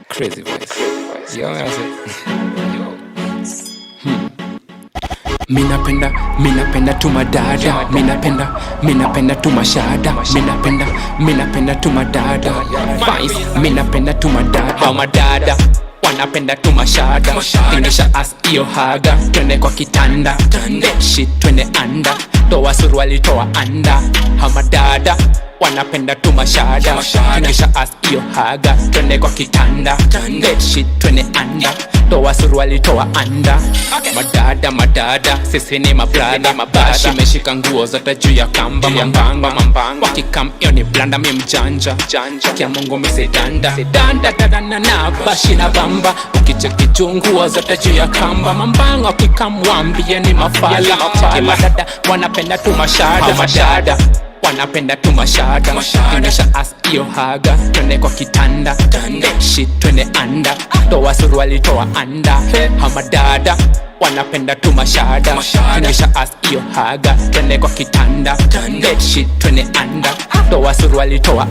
Crazy voice. Yo, Minapenda tu madada, minapenda tu mashada, minapenda tu madada, Vice, minapenda tu madada, madada wanapenda tu mashada, tingisha as iyo haga, twende kwa kitanda, shit twende anda, toa suruali toa anda, hamadada wanapenda tu mashada, tingisha as iyo haga, twende kwa kitanda, shit twende anda, toa suruali toa anda, madada sisi ni mabrada, bashi meshika nguo zote juu ya kamba, mambanga wakikam iyo ni blanda mi mjanja, kia Mungu misedanda na bashi na bamba, ukicheki juu nguo zote juu ya kamba, mambanga wakikam wambie ni mafala, cheki madada wanapenda tu mashada, wanapenda tu mashada, kionyesha as iyo haga, twende kwa kitanda, shit twende anda, toa suruali toa anda, hamadada wanapenda tu mashada, kionyesha as iyo haga, twende kwa kitanda, shit twende anda, toa suruali toa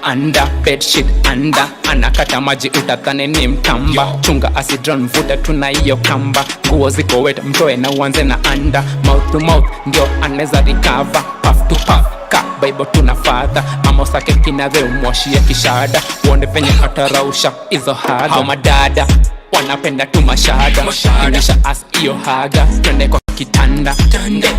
anda, bedsheet anda, anakata maji utatane ni mtamba, chunga asidron mvuta tuna iyo kamba, nguo ziko wet mtoe na uanze na anda, mouth to mouth ndio aneza recover, puff to puff ka bible tuna father, mama usake kinadhe umwashie kishada, uone penye atarausha izo haga, madada wanapenda tu mashada, kionyesha as iyo haga, twende kwa kitanda,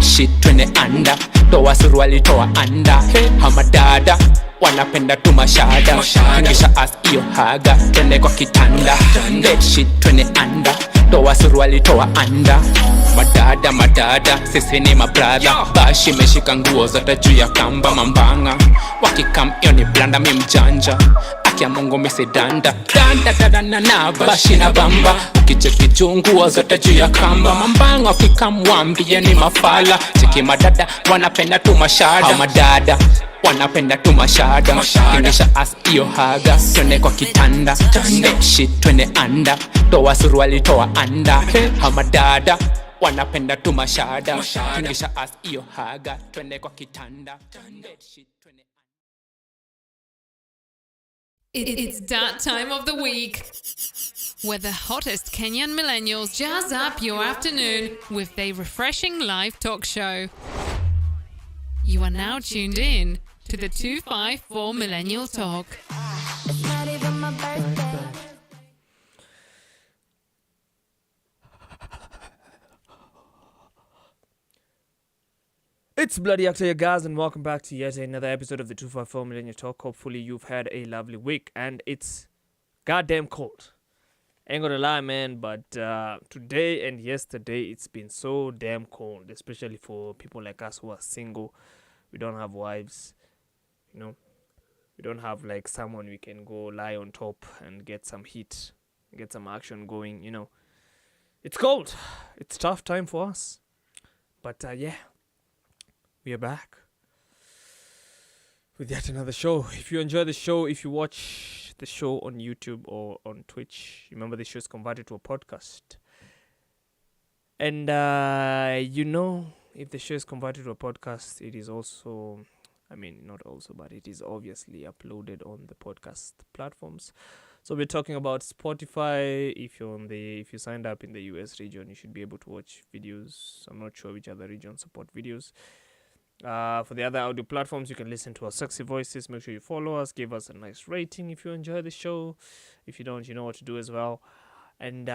shit twende anda, toa suruali toa anda, hamadada wanapenda tu mashada, kionyesha as iyo haga, twende kwa kitanda, shit twende anda, toa suruali toa anda, madada sisi ni mabrada, bashi meshika nguo zote juu ya kamba, mambanga wakikam iyo ni blanda mi mjanja, kia Mungu misedanda na bashi na bamba, ukicheki juu nguo zote juu ya kamba, mambanga wakikam wambie ni mafala, cheki madada wanapenda tu mashada, madada wanapenda tu mashada, kionyesha as iyo haga, twende kwa kitanda, shit twende anda, toa suruali toa anda, hamadada wanapenda tu mashada, kionyesha as iyo haga, twende kwa kitanda, shit twende. It's that time of the week where the hottest Kenyan millennials jazz up your afternoon with their refreshing live talk show. You are now tuned in to the 254 Millennial Talk. It's not even my birthday. It's Bloody October, guys, and welcome back to yet another episode of the 254 Millennial Talk. Hopefully you've had a lovely week, and it's goddamn cold. Ain't gonna lie, man, but today and yesterday it's been so damn cold, especially for people like us who are single. We don't have wives, you know. We don't have like someone we can go lie on top and get some heat, get some action going, you know. It's cold. It's a tough time for us. But yeah. We are back with yet another show. If you enjoy the show, if you watch the show on YouTube or on Twitch, remember the show is converted to a podcast. And you know, if the show is converted to a podcast, it is also, not also, but it is obviously uploaded on the podcast platforms. So we're talking about Spotify. If you signed up in the US region, you should be able to watch videos. I'm not sure which other regions support videos. For the other audio platforms, you can listen to our sexy voices. Make sure you follow us. Give us a nice rating if you enjoy the show. If you don't, you know what to do as well. And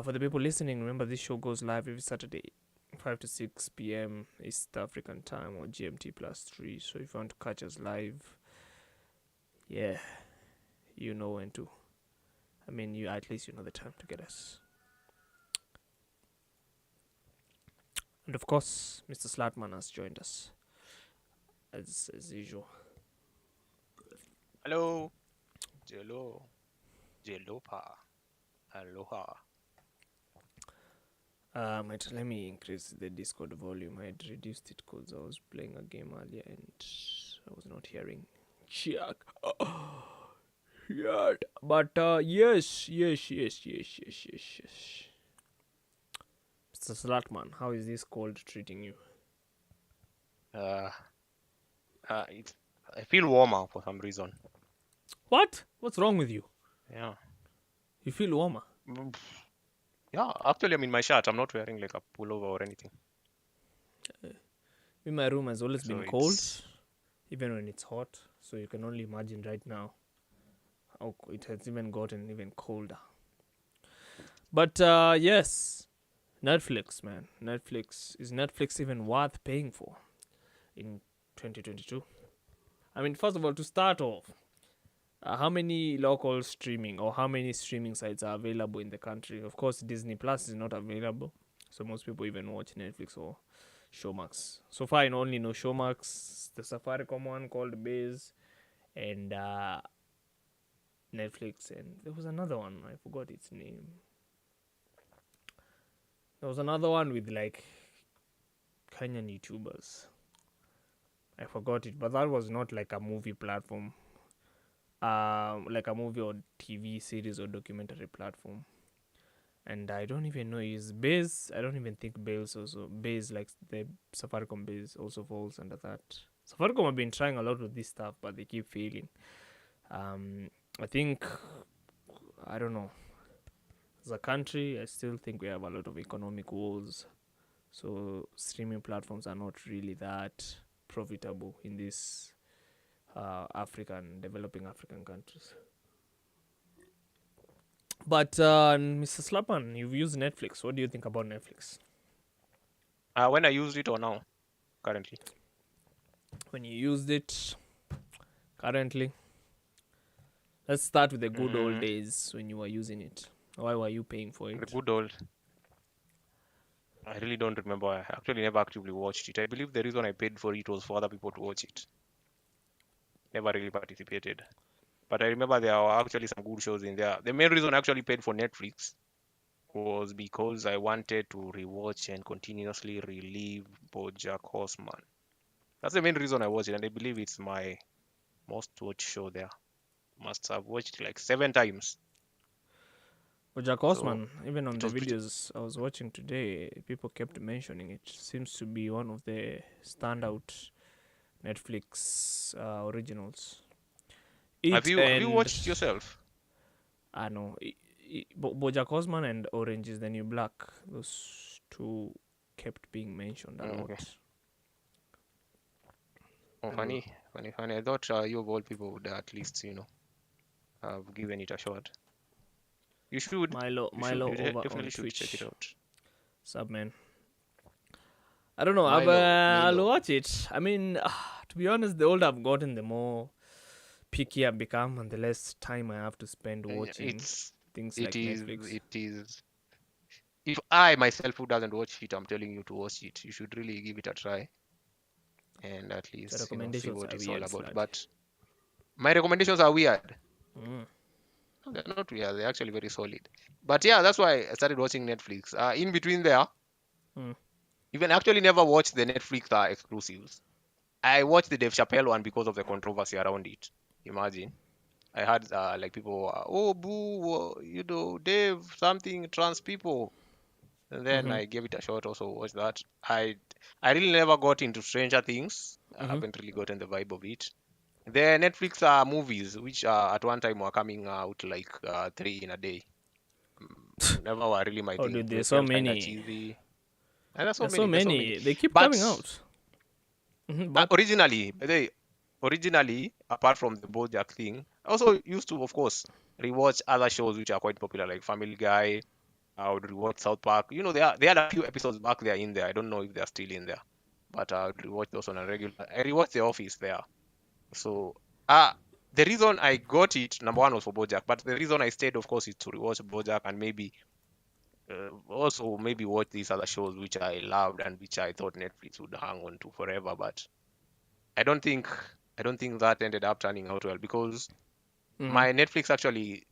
for the people listening, remember this show goes live every Saturday, 5 to 6 p.m. East African time or GMT +3. So if you want to catch us live, yeah, you know when to. You at least you know the time to get us. And of course, Mr. Slatman has joined us. As usual. Hello. Jello. Jelopa. Aloha. Let me increase the Discord volume. I had reduced it because I was playing a game earlier and I was not hearing Chuck. But yes. Mr. Slatman, how is this cold treating you? It's I feel warmer for some reason. What? What's wrong with you? Yeah. You feel warmer? Mm, Yeah, actually, I'm in my shirt. I'm not wearing like a pullover or anything. In my room has always So been cold, it's even when it's hot. So you can only imagine right now how it has even gotten even colder. But yes, Netflix, man. Is Netflix even worth paying for in 2022? I mean, first of all, to start off, how many local streaming or how many streaming sites are available in the country? Of course, Disney Plus is not available, so most people even watch Netflix or Showmax. So far, I only know Showmax, the Safaricom one called Base, and Netflix, and there was another one. I forgot its name. There was another one with like Kenyan YouTubers. I forgot it, but that was not like a movie platform. Like a movie or TV series or documentary platform. And I don't even know is Base. I don't even think Base also Base like the Safaricom Base also falls under that. Safaricom have been trying a lot with this stuff, but they keep failing. I think I don't know. As a country, I still think we have a lot of economic woes. So streaming platforms are not really that profitable in these developing African countries. But Mr. Slapan, you've used Netflix. What do you think about Netflix? when I used it or now, currently. When you used it currently, let's start with the good old days when you were using it. Why were you paying for The it? good old. I really don't remember. I actually never actively watched it. I believe the reason I paid for it was for other people to watch it. Never really participated. But I remember there were actually some good shows in there. The main reason I actually paid for Netflix was because I wanted to rewatch and continuously relive BoJack Horseman. That's the main reason I watched it, and I believe it's my most watched show there. Must have watched it like 7 times. Jack So Osman, even on it the was pretty. videos I was watching today, people kept mentioning it. Seems to be one of the standout Netflix originals. Have It you and watched it yourself? I know BoJack Horseman and Orange is the New Black. Those two kept being mentioned a Oh, lot. okay. Oh, And funny. I thought you of all people would at least, have given it a shot. You should. Milo You should. You over on definitely should check it Twitch. out. Sub man. I don't know. I'll Milo. watch it. I mean, to be honest, the older I've gotten, the more picky I've become, and the less time I have to spend watching things like Netflix. It is. If I myself who doesn't watch it, I'm telling you to watch it. You should really give it a try and at The least, see recommendations what are it's all weird, about. Slad. But my recommendations are weird. Mm. No, they're not weird. They're actually very solid. But yeah, that's why I started watching Netflix. In between there, Mm. even actually never watched the Netflix exclusives. I watched the Dave Chappelle one because of the controversy around it. Imagine. I had like people, oh boo, Dave, something trans people. And then Mm-hmm. I gave it a shot. Also watched that. I really never got into Stranger Things. I Mm-hmm. haven't really gotten the vibe of it. The Netflix movies, which at one time were coming out like 3 in a day, never were really my Oh, thing. dude, They there's so felt kind of many. cheesy. And there's so There's so many. There's so many. many. They keep But coming out. But originally, apart from the BoJack thing, I also used to, of course, rewatch other shows which are quite popular, like Family Guy. I would rewatch South Park. They had a few episodes back there in there. I don't know if they're still in there, but I would rewatch those on a regular. I rewatch The Office there. So, the reason I got it, number one was for BoJack, but the reason I stayed, of course, is to rewatch BoJack and maybe also maybe watch these other shows which I loved and which I thought Netflix would hang on to forever. But I don't think that ended up turning out well because my Netflix actually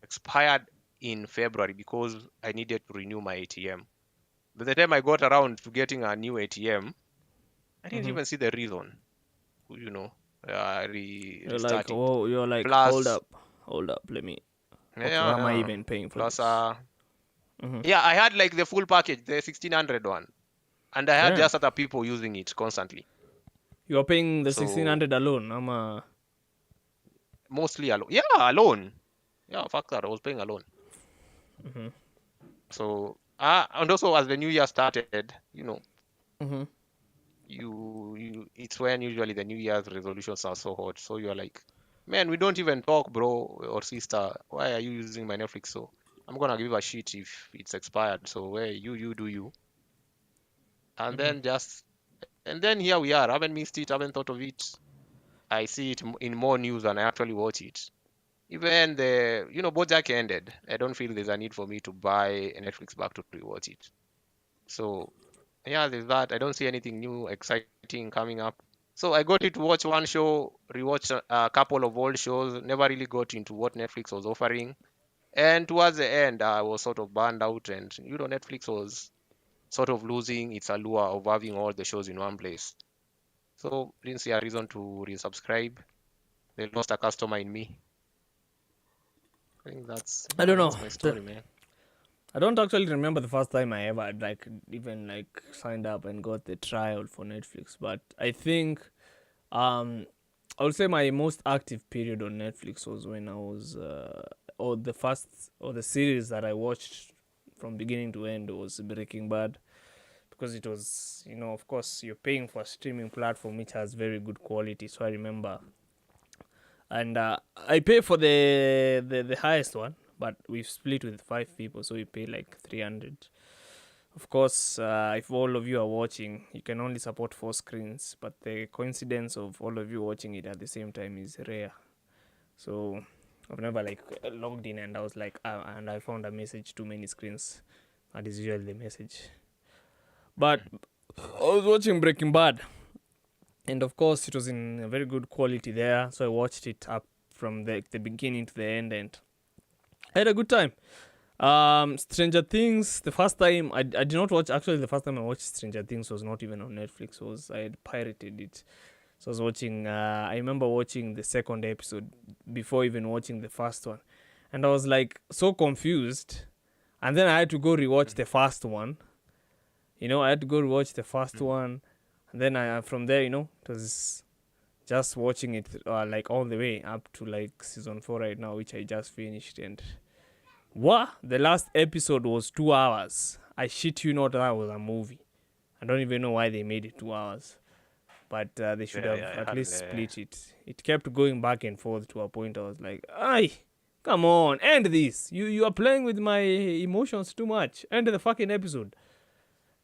expired in February because I needed to renew my ATM. By the time I got around to getting a new ATM, I didn't even see the reason, you know, you're like, restarting. oh, you're like, Plus, hold up, let me. yeah, Okay, why am I yeah. even paying for Plus, this? yeah, I had like the full package, the 1600 one, and I had Damn, just other people using it constantly. You're paying the So 1600 alone. mostly alone. Yeah, alone. Yeah, fuck that. I was paying alone. So and also as the new year started, Mhm. it's when usually the New Year's resolutions are so hot. So you're like, man, we don't even talk, bro or sister. Why are you using my Netflix? So I'm gonna give a shit if it's expired. So where you do you, and then here we are. Haven't missed it. Haven't thought of it. I see it in more news than I actually watch it. Even BoJack ended. I don't feel there's a need for me to buy Netflix back to rewatch it. So yeah, there's that. I don't see anything new, exciting coming up. So I got it to watch one show, rewatch a couple of old shows. Never really got into what Netflix was offering. And towards the end, I was sort of burned out, and Netflix was sort of losing its allure of having all the shows in one place. So didn't see a reason to resubscribe. They lost a customer in me. I think I don't know. that's my story, man. I don't actually remember the first time I ever even signed up and got the trial for Netflix, but I think I would say my most active period on Netflix was when I was or the series that I watched from beginning to end was Breaking Bad, because it was, of course, you're paying for a streaming platform which has very good quality. So I remember, and I pay for the highest one, but we've split with 5 people, so we pay like 300. Of course, if all of you are watching, you can only support 4 screens, but the coincidence of all of you watching it at the same time is rare. So I've never logged in and I was like, and I found a message, too many screens. That is usually the message. But I was watching Breaking Bad, and of course it was in a very good quality there, so I watched it up from the beginning to the end, and I had a good time. Stranger Things, the first time I did not watch. Actually, the first time I watched Stranger Things was not even on Netflix. I had pirated it. So I was watching. I remember watching the second episode before even watching the first one, and I was like so confused. And then I had to go rewatch the first one. I had to go rewatch the first one, and then from there, it was just watching it all the way up to season 4 right now, which I just finished. And the last episode was 2 hours. I shit you not, that was a movie. I don't even know why they made it 2 hours, but they should have at least split it. It kept going back and forth to a point I was like, "Aye, come on, end this. You are playing with my emotions too much. End the fucking episode."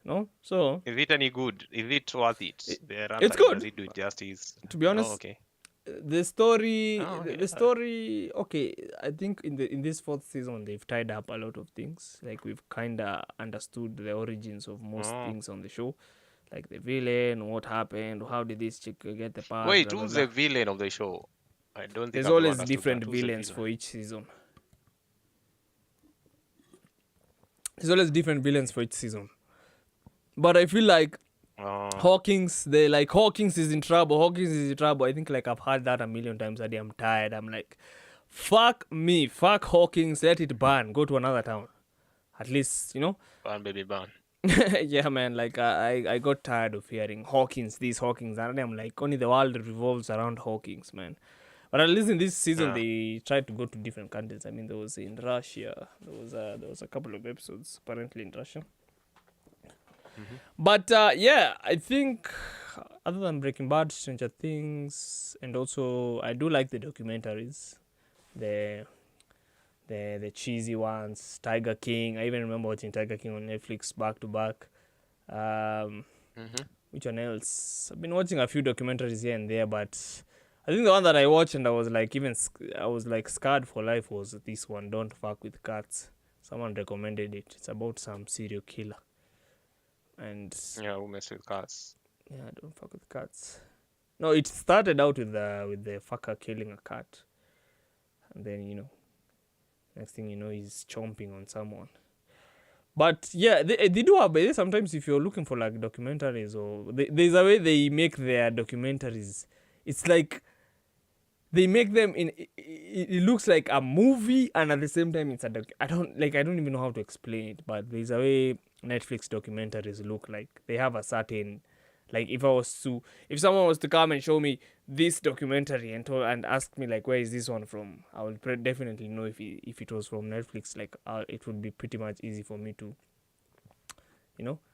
No, so Is it any good? Is it worth it? it's good. Does it do it justice? To be honest, okay. the story, Okay. the story. Okay, I think in this 4th season they've tied up a lot of things. We've kinda understood the origins of most things on the show, like the villain, what happened, how did this chick get the power. Wait, blah, blah, who's blah. the villain of the show? I don't think There's I've ever always understood different that. Who's the villains villain? for each season. There's always different villains for each season. But I feel like Hawkins is in trouble. Hawkins is in trouble. I think I've heard that a million times already. I'm tired. I'm like, fuck me. Fuck Hawkins. Let it burn. Go to another town. At least, Ban baby ban. Yeah, man. I got tired of hearing Hawkins, this Hawkins. And I'm like, only the world revolves around Hawkins, man. But at least in this season, they tried to go to different countries. I mean, there was in Russia. There was a couple of episodes apparently in Russia. But I think other than Breaking Bad, Stranger Things, and also I do like the documentaries, the cheesy ones. Tiger King. I even remember watching Tiger King on Netflix back to back. Which one else? I've been watching a few documentaries here and there, but I think the one that I watched and I was scarred for life was this one, Don't Fuck with Cats. Someone recommended it. It's about some serial killer. And who mess with cats? Yeah, don't fuck with cats. No, it started out with the fucker killing a cat, and then next thing you know, he's chomping on someone. But yeah, they do have. Sometimes if you're looking for documentaries, or there's a way they make their documentaries. It's like they make them in. It looks like a movie, and at the same time, it's a I don't even know how to explain it. But there's a way Netflix documentaries look like. They have a certain Like if someone was to come and show me this documentary and ask me like, where is this one from, I would definitely know if it was from Netflix. Like it would be pretty much easy for me to,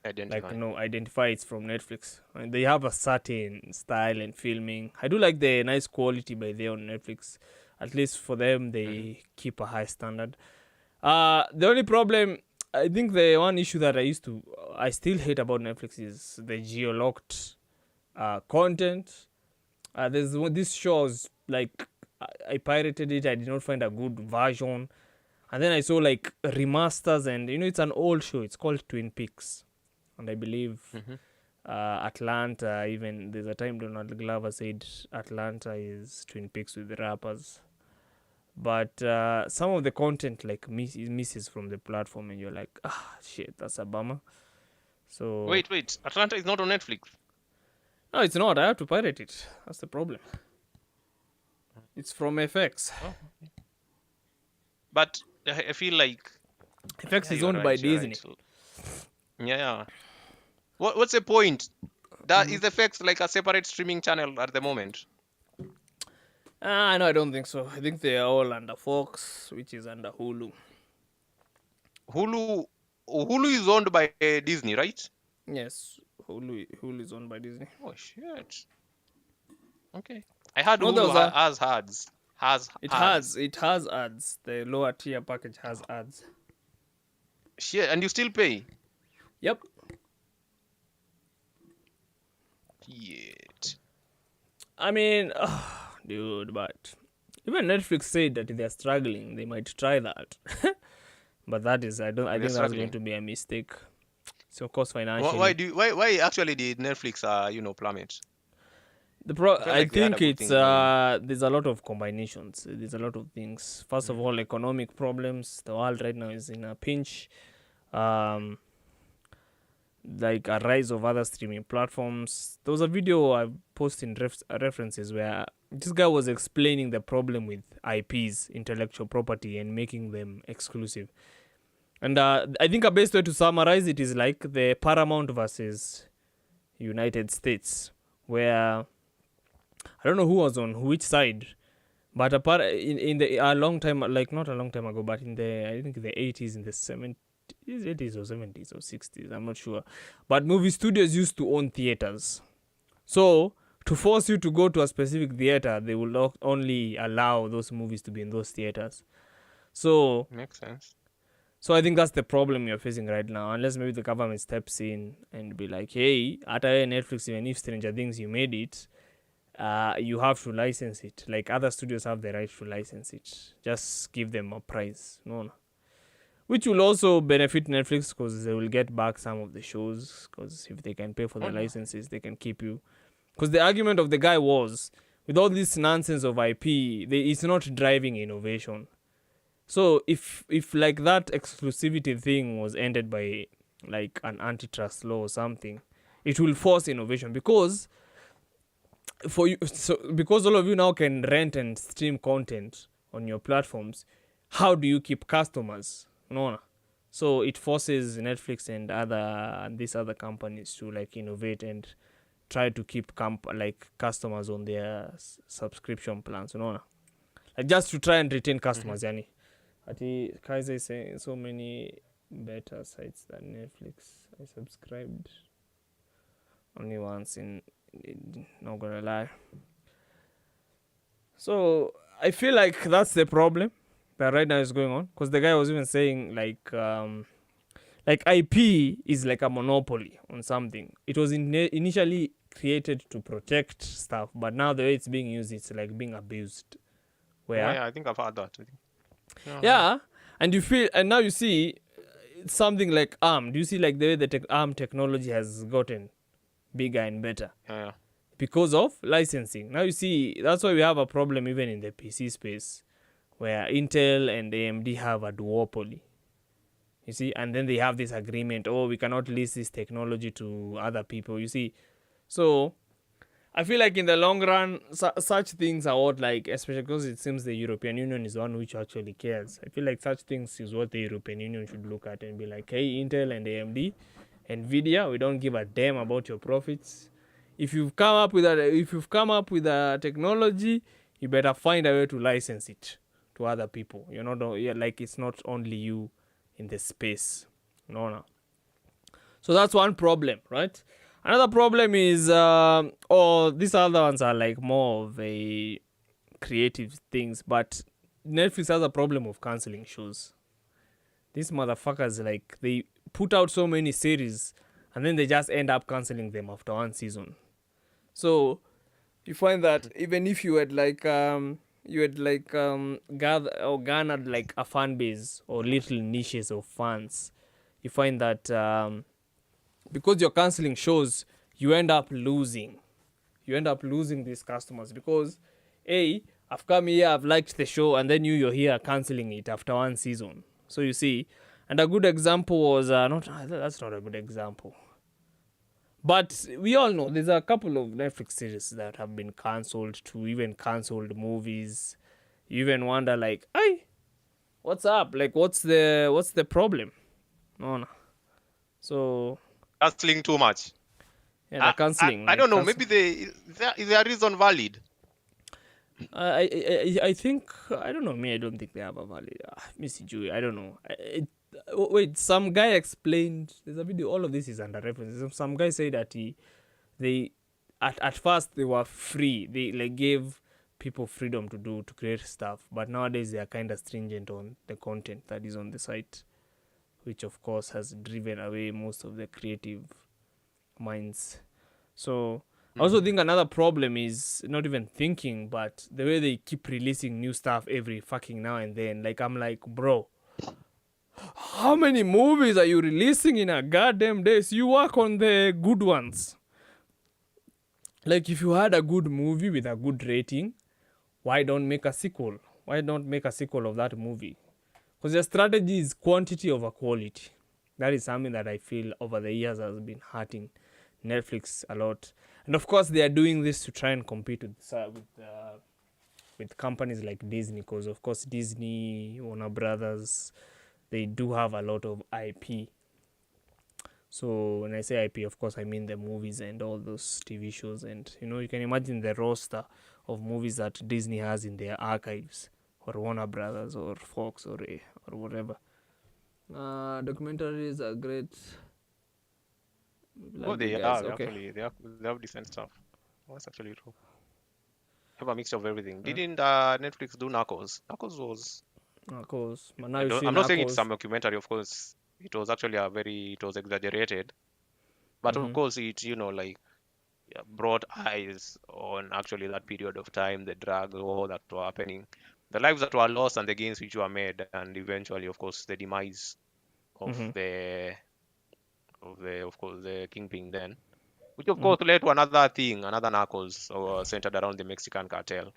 identify it's from Netflix. And they have a certain style and filming. I do like the nice quality by there on Netflix. At least for them, they keep a high standard. The only problem, I think the one issue that I still hate about Netflix is the geo-locked content. There's this shows like I pirated it. I did not find a good version, and then I saw like remasters, and it's an old show. It's called Twin Peaks, and I believe Atlanta. Even there's a time Donald Glover said Atlanta is Twin Peaks with the rappers. But some of the content like misses from the platform, and you're like, shit, that's a bummer. So Wait, Atlanta is not on Netflix. no, it's not. I have to pirate it. That's the problem. It's from FX. Oh. But I feel like FX is you're owned right, by you're Disney. right. So, yeah. What's the point? That is FX like a separate streaming channel at the moment? No, I don't think so. I think they are all under Fox, which is under Hulu. Hulu is owned by Disney, right? Yes, Hulu is owned by Disney. Oh shit. Okay. I heard No, those Hulu are- has ads. It has ads. The lower tier package has ads. Shit, and you still pay? Yep. Shit. I mean, dude, but even Netflix said that they're struggling. They might try that, but that is I think that's struggling. going to be a mistake. So, of course, financially. Why actually did Netflix plummet? I like they had think a good it's thing going. there's a lot of combinations. There's a lot of things. First of all, economic problems. The world right now is in a pinch. Like a rise of other streaming platforms. There was a video I posted in references where this guy was explaining the problem with IPs, intellectual property, and making them exclusive. And I think a best way to summarize it is like the Paramount versus United States, where I don't know who was on which side, but a long time, like not a long time ago, but in I think the 80s, in the 70s, 80s or 70s or 60s, I'm not sure. But movie studios used to own theaters. So to force you to go to a specific theater, they will not only allow those movies to be in those theaters. So Makes sense. I think that's the problem you're facing right now, unless maybe the government steps in and be like, hey, at Netflix, even if Stranger Things, you made it, you have to license it. Like other studios have the right to license it. Just give them a price. No. Which will also benefit Netflix because they will get back some of the shows, because if they can pay for the licenses, they can keep you. Because the argument of the guy was, with all this nonsense of IP, it's not driving innovation. So if like that exclusivity thing was ended by like an antitrust law or something, it will force innovation, because because all of you now can rent and stream content on your platforms. How do you keep customers? No. So it forces Netflix and these other companies to like innovate and try to keep customers on their subscription plans. No. Like just to try and retain customers. Yani. Ati Kaiser is saying so many better sites than Netflix. I subscribed only once not gonna lie. So I feel like that's the problem that right now is going on, because the guy was even saying like IP is like a monopoly on something. It was initially created to protect stuff, but now the way it's being used, it's like being abused. Where Yeah, I think I've heard that. yeah, and now you see something like ARM. Do you see like the way the ARM technology has gotten bigger and better? Yeah. Because of licensing. Now you see, that's why we have a problem even in the PC space, where Intel and AMD have a duopoly. You see, and then they have this agreement, we cannot lease this technology to other people, you see. So I feel like in the long run, such things are what, like, especially because it seems the European Union is the one which actually cares. I feel like such things is what the European Union should look at and be like, hey, Intel and AMD, NVIDIA, we don't give a damn about your profits. if you've come up with a technology, you better find a way to license it to other people. You're not like it's not only you in the space. No. So that's one problem, right? Another problem is, these other ones are like more of a creative things, but Netflix has a problem of canceling shows. These motherfuckers, like, they put out so many series and then they just end up canceling them after one season. So you find that even if you had garnered like a fan base or little niches of fans, you find that because you're canceling shows, you end up losing these customers because I've come here, I've liked the show, and then you're here canceling it after one season. So you see, and a good example was that's not a good example, but we all know there's a couple of Netflix series that have been cancelled, to even cancelled movies. You even wonder, like, hey, what's up? Like, what's the problem? No. So Canceling too much. yeah, they're cancelling. I don't know. Maybe is there a reason valid? I think, I don't know. I don't think they have a valid. Missy Jew, I don't know. Wait, some guy explained. There's a video. All of this is under reference. Some guy said that they at first they were free. They like gave people freedom to create stuff, but nowadays they are kind of stringent on the content that is on the site, which of course has driven away most of the creative minds. So I also think another problem is not even thinking, but the way they keep releasing new stuff every fucking now and then. Like, I'm like, bro, how many movies are you releasing in a goddamn days? You work on the good ones. Like, if you had a good movie with a good rating, why don't make a sequel? Why not make a sequel of that movie? Because your strategy is quantity over quality. That is something that I feel over the years has been hurting Netflix a lot. And of course, they are doing this to try and compete with companies like Disney, because of course Disney, Warner Brothers, they do have a lot of IP. So when I say IP, of course I mean the movies and all those TV shows, and you can imagine the roster of movies that Disney has in their archives, or Warner Brothers, or Fox, or whatever. Documentaries are great. They are actually. They have decent stuff. That's actually true. Have a mixture of everything. Didn't Netflix do Narcos? Narcos was. Narcos. I'm not saying it's some documentary. Of course, it was actually it was exaggerated, but of course it brought eyes on actually that period of time, the drugs, all that were happening, the lives that were lost, and the gains which were made, and eventually, of course, the demise of the kingpin then, which of course led to another Narcos centered around the Mexican cartel,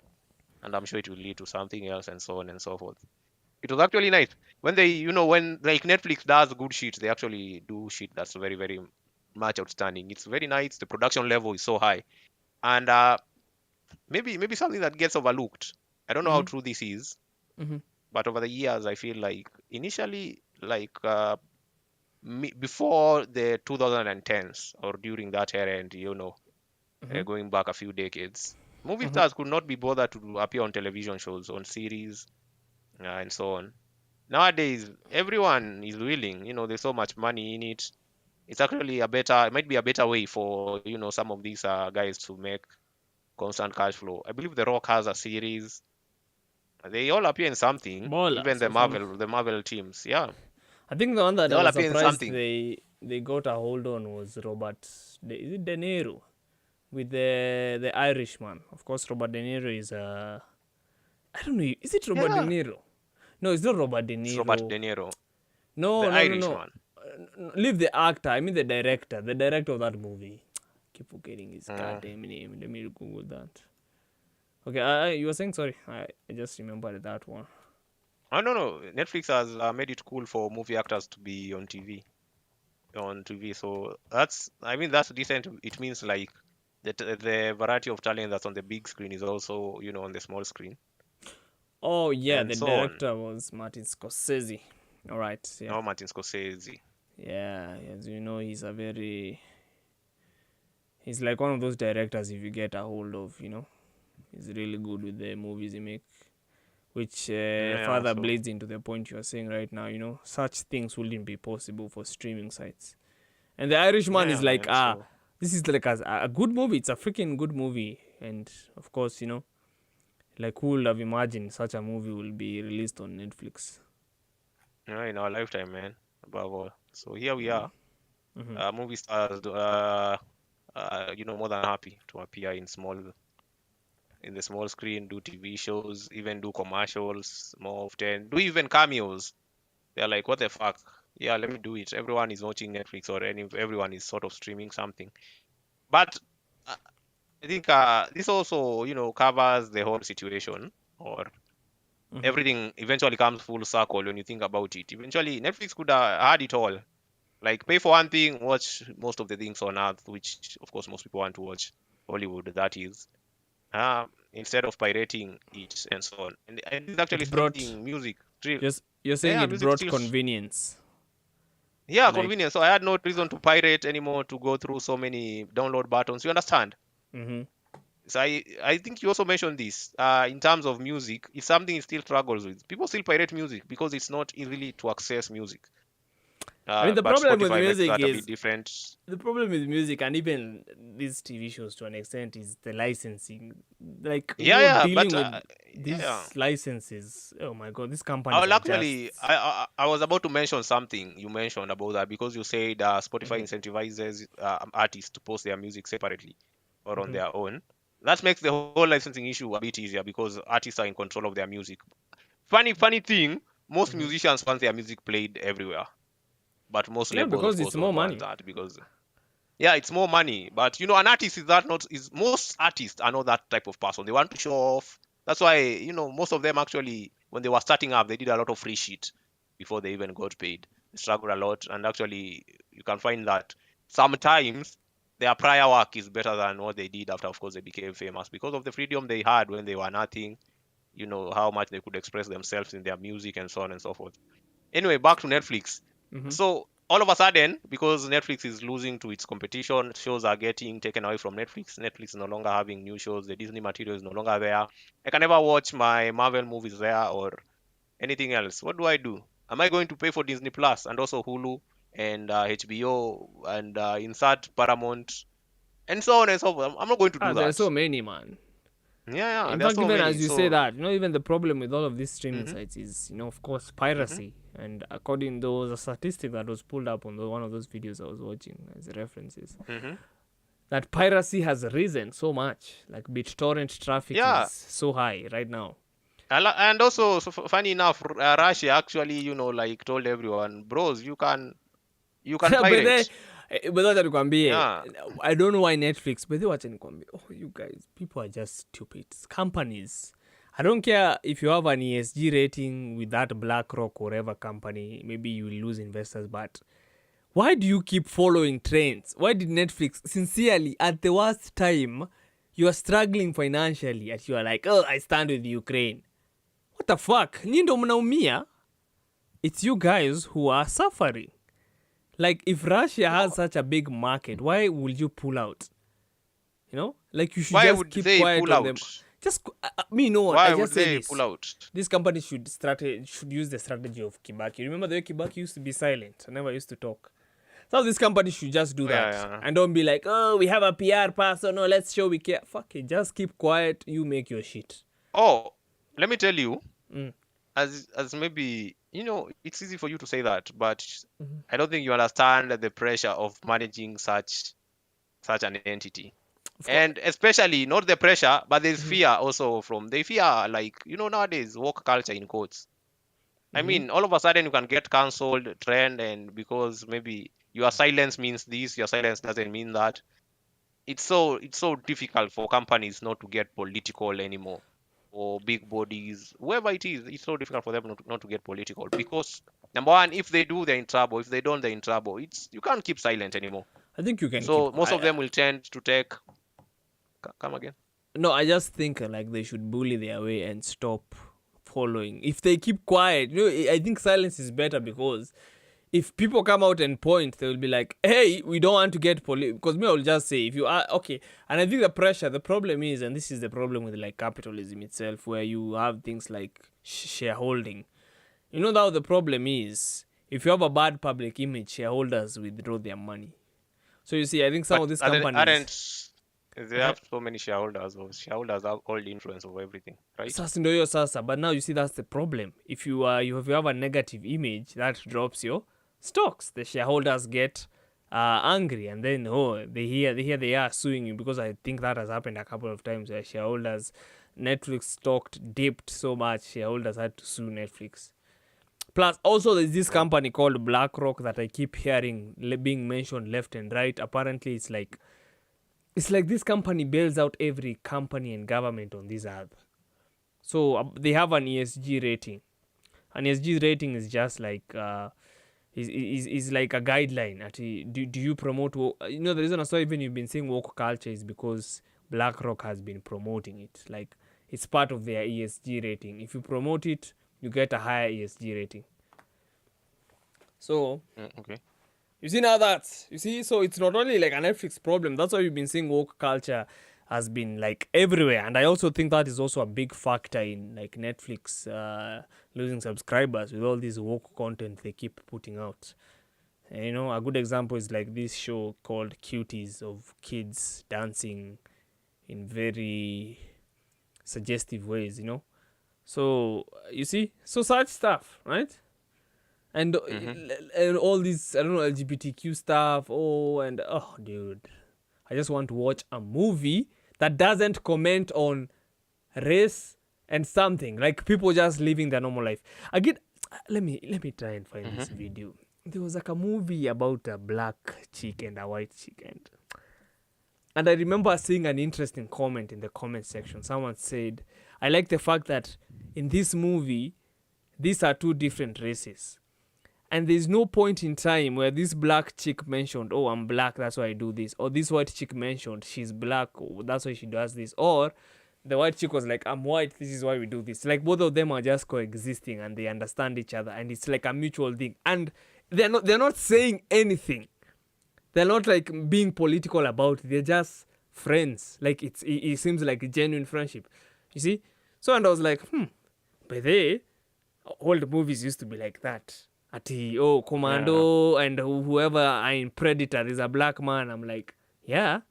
and I'm sure it will lead to something else, and so on and so forth. It was actually nice when when like Netflix does good shit, they actually do shit that's very, very much outstanding. It's very nice. The production level is so high, and maybe something that gets overlooked. I don't know how true this is, but over the years, I feel like initially, before the 2010s or during that era, and going back a few decades, movie stars could not be bothered to appear on television shows, on series, and so on. Nowadays, everyone is willing. There's so much money in it. It's actually it might be a better way for some of these guys to make constant cash flow. I believe The Rock has a series. They all appear in something. Even the Marvel teams, yeah. I think the one that I was surprised they got a hold on was Robert. Is it De Niro with the Irishman? Of course, Robert De Niro is I don't know. Is it Robert De Niro? No, it's not Robert De Niro. It's Robert De Niro. No, the Irishman. Leave the actor. I mean the director. The director of that movie. I keep forgetting his goddamn name. Let me Google that. Okay, you were saying, sorry. I just remembered that one. No. Netflix has made it cool for movie actors to be on TV. So that's decent. It means like the variety of talent that's on the big screen is also on the small screen. Oh yeah, and the director was Martin Scorsese. All right. Yeah. No, Martin Scorsese. Yeah, as you know, he's a very He's like one of those directors, if you get a hold of, he's really good with the movies he make, which Yeah, further so bleeds into the point you are saying right now. Such things wouldn't be possible for streaming sites. And The Irishman is yeah, like, man. So this is like a good movie. It's a freaking good movie. And of course, like who would have imagined such a movie will be released on Netflix? in our lifetime, man, above all. So here we are, Mm-hmm. movie stars, more than happy to appear in the small screen, do TV shows, even do commercials more often, do even cameos. They're like, what the fuck? Yeah, let me do it. Everyone is watching Netflix or everyone is sort of streaming something. But uh, I think this also, covers the whole situation, or Mm-hmm. everything eventually comes full circle when you think about it. Eventually, Netflix could have had it all. Like, pay for one thing, watch most of the things on earth, which, of course, most people want to watch. Hollywood, that is. Instead of pirating it and so on. And it's actually It brought something music. you're saying Yeah, it music brought still. convenience. Yeah, Like, convenience. So I had no reason to pirate anymore, to go through so many download buttons. You understand? mm-hmm. So I think you also mentioned this. In terms of music, it's something it still struggles with. People still pirate music because it's not easily to access music. I mean, the But problem with Spotify makes music that a bit is different. the problem with music and even these TV shows to an extent is the licensing. Like, Yeah, yeah, dealing but with these yeah. licenses. Oh my god, these I companies will are just. actually, I was about to mention something you mentioned about that, because you said Spotify Mhm, incentivizes artists to post their music separately or on mhm, their own. That makes the whole licensing issue a bit easier because artists are in control of their music. Funny thing, most mhm. musicians want their music played everywhere, but most Yeah, labels, of because it's course, more don't want money. that because yeah, it's more money. But an artist is most artists are not that type of person. They want to show off. That's why, most of them actually, when they were starting up, they did a lot of free shit before they even got paid. They struggled a lot, and actually, you can find that sometimes their prior work is better than what they did after, of course, they became famous because of the freedom they had when they were nothing. How much they could express themselves in their music and so on and so forth. Anyway, back to Netflix. Mm-hmm. So all of a sudden, because Netflix is losing to its competition, shows are getting taken away from Netflix. Netflix is no longer having new shows. The Disney material is no longer there. I can never watch my Marvel movies there or anything else. What do I do? Am I going to pay for Disney Plus and also Hulu and HBO and insert Paramount and so on and so forth? I'm not going to do There are that. so many, man. Yeah, In there are fact, so even many. as you say So, that, even the problem with all of these streaming hmm sites is, of course, hmm piracy. And according, there was a statistic that was pulled up on one of those videos I was watching as references, hmm that piracy has risen so much. Like, BitTorrent traffic yeah, is so high right now. And also, so funny enough, Russia actually, like told everyone, bros, you can But then, pirate. but wacha nikwambie, Yeah. I don't know why Netflix, but then wacha nikwambie, you guys, people are just stupid. Companies, I don't care if you have an ESG rating with that BlackRock or whatever company, maybe you will lose investors, but why do you keep following trends? Why did Netflix, sincerely, at the worst time, you are struggling financially, and you are like, oh, I stand with Ukraine. What the fuck? Nyinyi ndo mnaumia. It's you guys who are suffering. Like, if Russia has No. such a big market, why would you pull out? Like, you should Why just would keep they quiet pull on them. out? Just me, you know what? I Why would just say they this: pull out? this company should use the strategy of Kibaki. Remember the way Kibaki used to be silent, I never used to talk. So this company should just do Yeah, that yeah. and don't be like, oh, we have a PR person. No, let's show we care. Fuck it, just keep quiet. You make your shit. Oh, let me tell you, Mm. as maybe, it's easy for you to say that, but Mhm. I don't think you understand the pressure of managing such an entity. Of course. And especially not the pressure, but there's fear also from they fear, like, nowadays woke culture in quotes. I Mm-hmm. mean, all of a sudden you can get cancelled, trend, and because maybe your silence means this, your silence doesn't mean that. It's so difficult for companies not to get political anymore, or big bodies, whoever it is. It's so difficult for them not to get political because number one, if they do, they're in trouble. If they don't, they're in trouble. You can't keep silent anymore. I think you can keep So most of quiet. them will tend to take. Come again. No, I just think like they should bully their way and stop following. If they keep quiet, I think silence is better because if people come out and point, they will be like, hey, we don't want to get police. Because me, I will just say, if you are, okay. And I think the problem is, and this is the problem with like capitalism itself, where you have things like shareholding. You know, now the problem is, if you have a bad public image, shareholders withdraw their money. So you see, I think some of these companies... They have so many shareholders, or shareholders have all the influence over everything, right? But now you see that's the problem. If you have a negative image, that drops your stocks. The shareholders get angry, and then they are suing you, because I think that has happened a couple of times where shareholders, Netflix stock dipped so much, shareholders had to sue Netflix. Plus, also there's this company called BlackRock that I keep hearing being mentioned left and right. Apparently, it's like this company bails out every company and government on this earth. So they have an ESG rating. An ESG rating is just like is like a guideline. Do you promote the reason why even you've been saying woke culture is because BlackRock has been promoting it. Like, it's part of their ESG rating. If you promote it, you get a higher ESG rating. So Okay. you see so it's not only like a Netflix problem. That's why we've been seeing woke culture has been like everywhere. And I also think that is also a big factor in like Netflix losing subscribers with all this woke content they keep putting out. And, a good example is like this show called Cuties, of kids dancing in very suggestive ways, So you see, so such stuff, right? And all these, I don't know, LGBTQ stuff. Dude, I just want to watch a movie that doesn't comment on race and something, like people just living their normal life. Again, let me try and find this video. There was like a movie about a black chick and a white chick, and I remember seeing an interesting comment in the comment section. Someone said, I like the fact that in this movie, these are two different races. And there's no point in time where this black chick mentioned, oh, I'm black, that's why I do this. Or this white chick mentioned, she's black, oh, that's why she does this. Or the white chick was like, I'm white, this is why we do this. Like, both of them are just coexisting and they understand each other. And it's like a mutual thing. And they're not saying anything. They're not like being political about it. They're just friends. Like, it seems like a genuine friendship. You see? So, and I was like, but old movies used to be like that. Commando and whoever are in Predator is a black man. I'm like, yeah,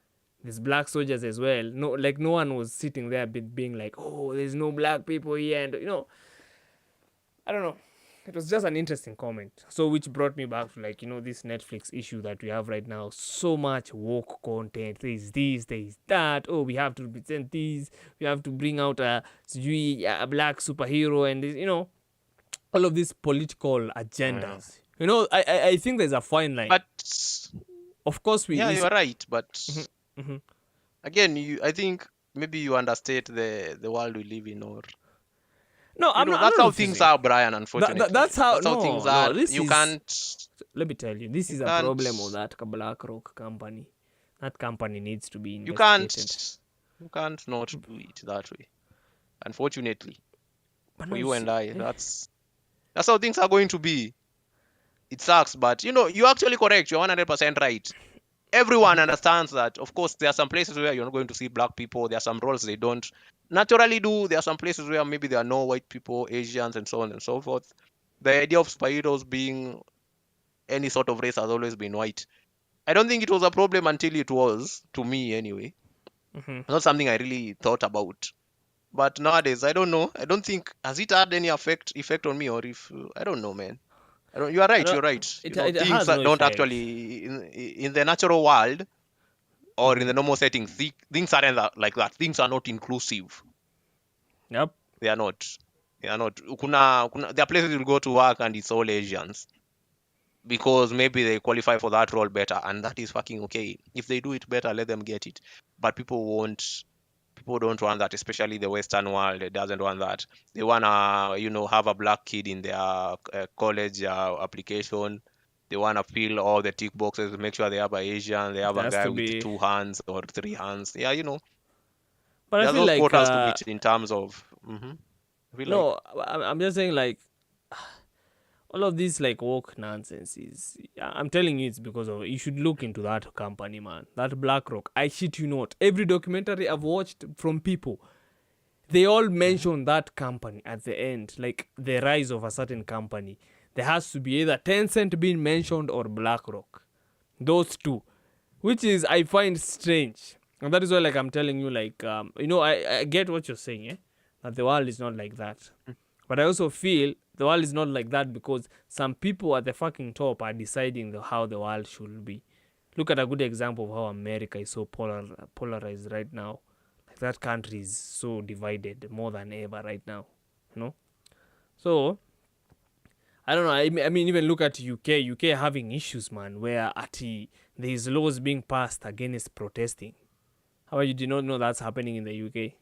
there's black soldiers as well. No, like no one was sitting there being like, oh, there's no black people here, and I don't know. It was just an interesting comment. So which brought me back to like this Netflix issue that we have right now. So much woke content. There's this, there's that. Oh, we have to present this. We have to bring out a black superhero, and all of these political agendas. I think there's a fine line. But of course, you are right. But again, I think maybe you understate the world we live in, or no, that's how things are, Brian. Unfortunately, that's how things are. Can't. Let me tell you, this is a problem with that BlackRock company. That company needs to be investigated. You can't not do it that way. Unfortunately, for you and I, that's how things are going to be. It sucks, but you're actually correct. You're 100% right. Everyone understands that. Of course, there are some places where you're not going to see black people. There are some roles they don't naturally do. There are some places where maybe there are no white people, Asians, and so on and so forth. The idea of superheroes being any sort of race has always been white. I don't think it was a problem until it was, to me anyway. It's not something I really thought about. But nowadays, I don't know. I don't think, has it had any effect on me, or if, I don't know, man. You are right, you're right. Things that don't actually, in the natural world, or in the normal settings, things aren't like that. Things are not inclusive. Yep. They are not. There are places you'll go to work and it's all Asians. Because maybe they qualify for that role better, and that is fucking okay. If they do it better, let them get it. But people don't want that, especially the Western world. It doesn't want that. They wanna, have a black kid in their college application. They wanna fill all the tick boxes, make sure they have an Asian, they have a guy with 2 hands or 3 hands. Yeah, But I feel like quotas to meet in terms of. I'm just saying, like, all of this like woke nonsense is, I'm telling you, it's because of, you should look into that company, man. That BlackRock, I shit you not, every documentary I've watched from people, they all mention that company at the end, like the rise of a certain company. There has to be either Tencent being mentioned or BlackRock, those two, which is, I find strange. And that is why, like, I'm telling you, like, I get what you're saying, that the world is not like that. But I also feel the world is not like that because some people at the fucking top are deciding how the world should be. Look at a good example of how America is so polarized right now. Like, that country is so divided more than ever right now, you know? So, I don't know. I mean, even look at UK. UK having issues, man, where there's laws being passed against protesting. How you did not know that's happening in the UK?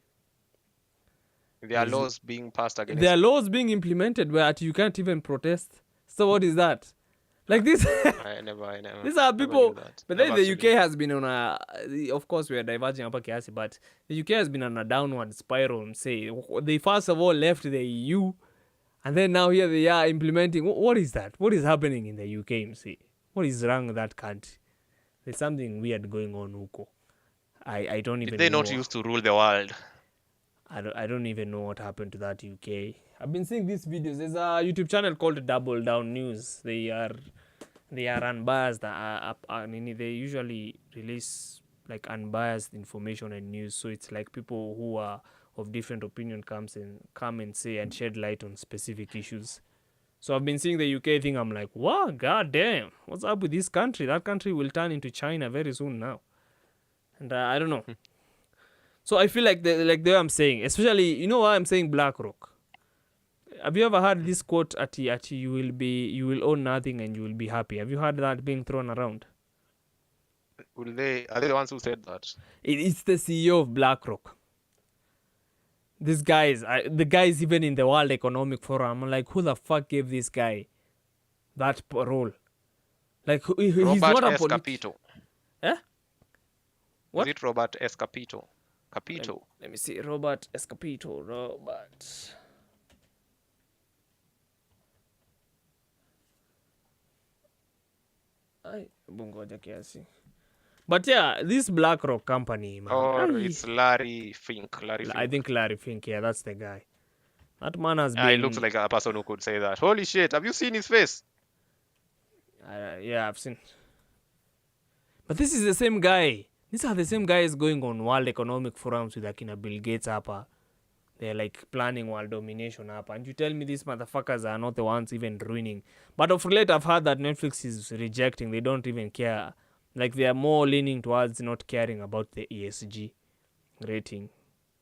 There are laws being passed against. There are laws being implemented where you can't even protest. So what is that? Like this? I never. These are people. But then Never the actually. UK has been on of course we are diverging up kiasi, but the UK has been on a downward spiral. And say they first of all left the EU, and then now here they are implementing. What is that? What is happening in the UK? MC? What is wrong with that country? There's something weird going on, Uko. I don't even. Did they know. not used to rule the world? I don't even know what happened to that UK. I've been seeing these videos. There's a YouTube channel called Double Down News. They are unbiased. They usually release like unbiased information and news. So it's like people who are of different opinion come and say and shed light on specific issues. So I've been seeing the UK thing. I'm like, wow, god damn, what's up with this country? That country will turn into China very soon now. And I don't know. So I feel like the way I'm saying, especially, you know why I'm saying BlackRock? Have you ever heard this quote, you will own nothing and you will be happy? Have you heard that being thrown around? Are they the ones who said that? It's the CEO of BlackRock. This guy the guy is even in the World Economic Forum. I'm like, who the fuck gave this guy that role? Like, he's Robert not a Escapito. Eh? What? Is it Robert Escapito? Capito. Let me see. Robert Escapito. Robert. Bungoja kiasi. But yeah, this BlackRock company, man. Or it's Larry Fink. I think Larry Fink, yeah, that's the guy. That man has been... He looks like a person who could say that. Holy shit, have you seen his face? Yeah, I've seen. But this is the same guy. These are the same guys going on World Economic Forums with Akina Bill Gates up. They're like planning world domination up. And you tell me these motherfuckers are not the ones even ruining. But of late, I've heard that Netflix is rejecting. They don't even care. Like, they are more leaning towards not caring about the ESG rating.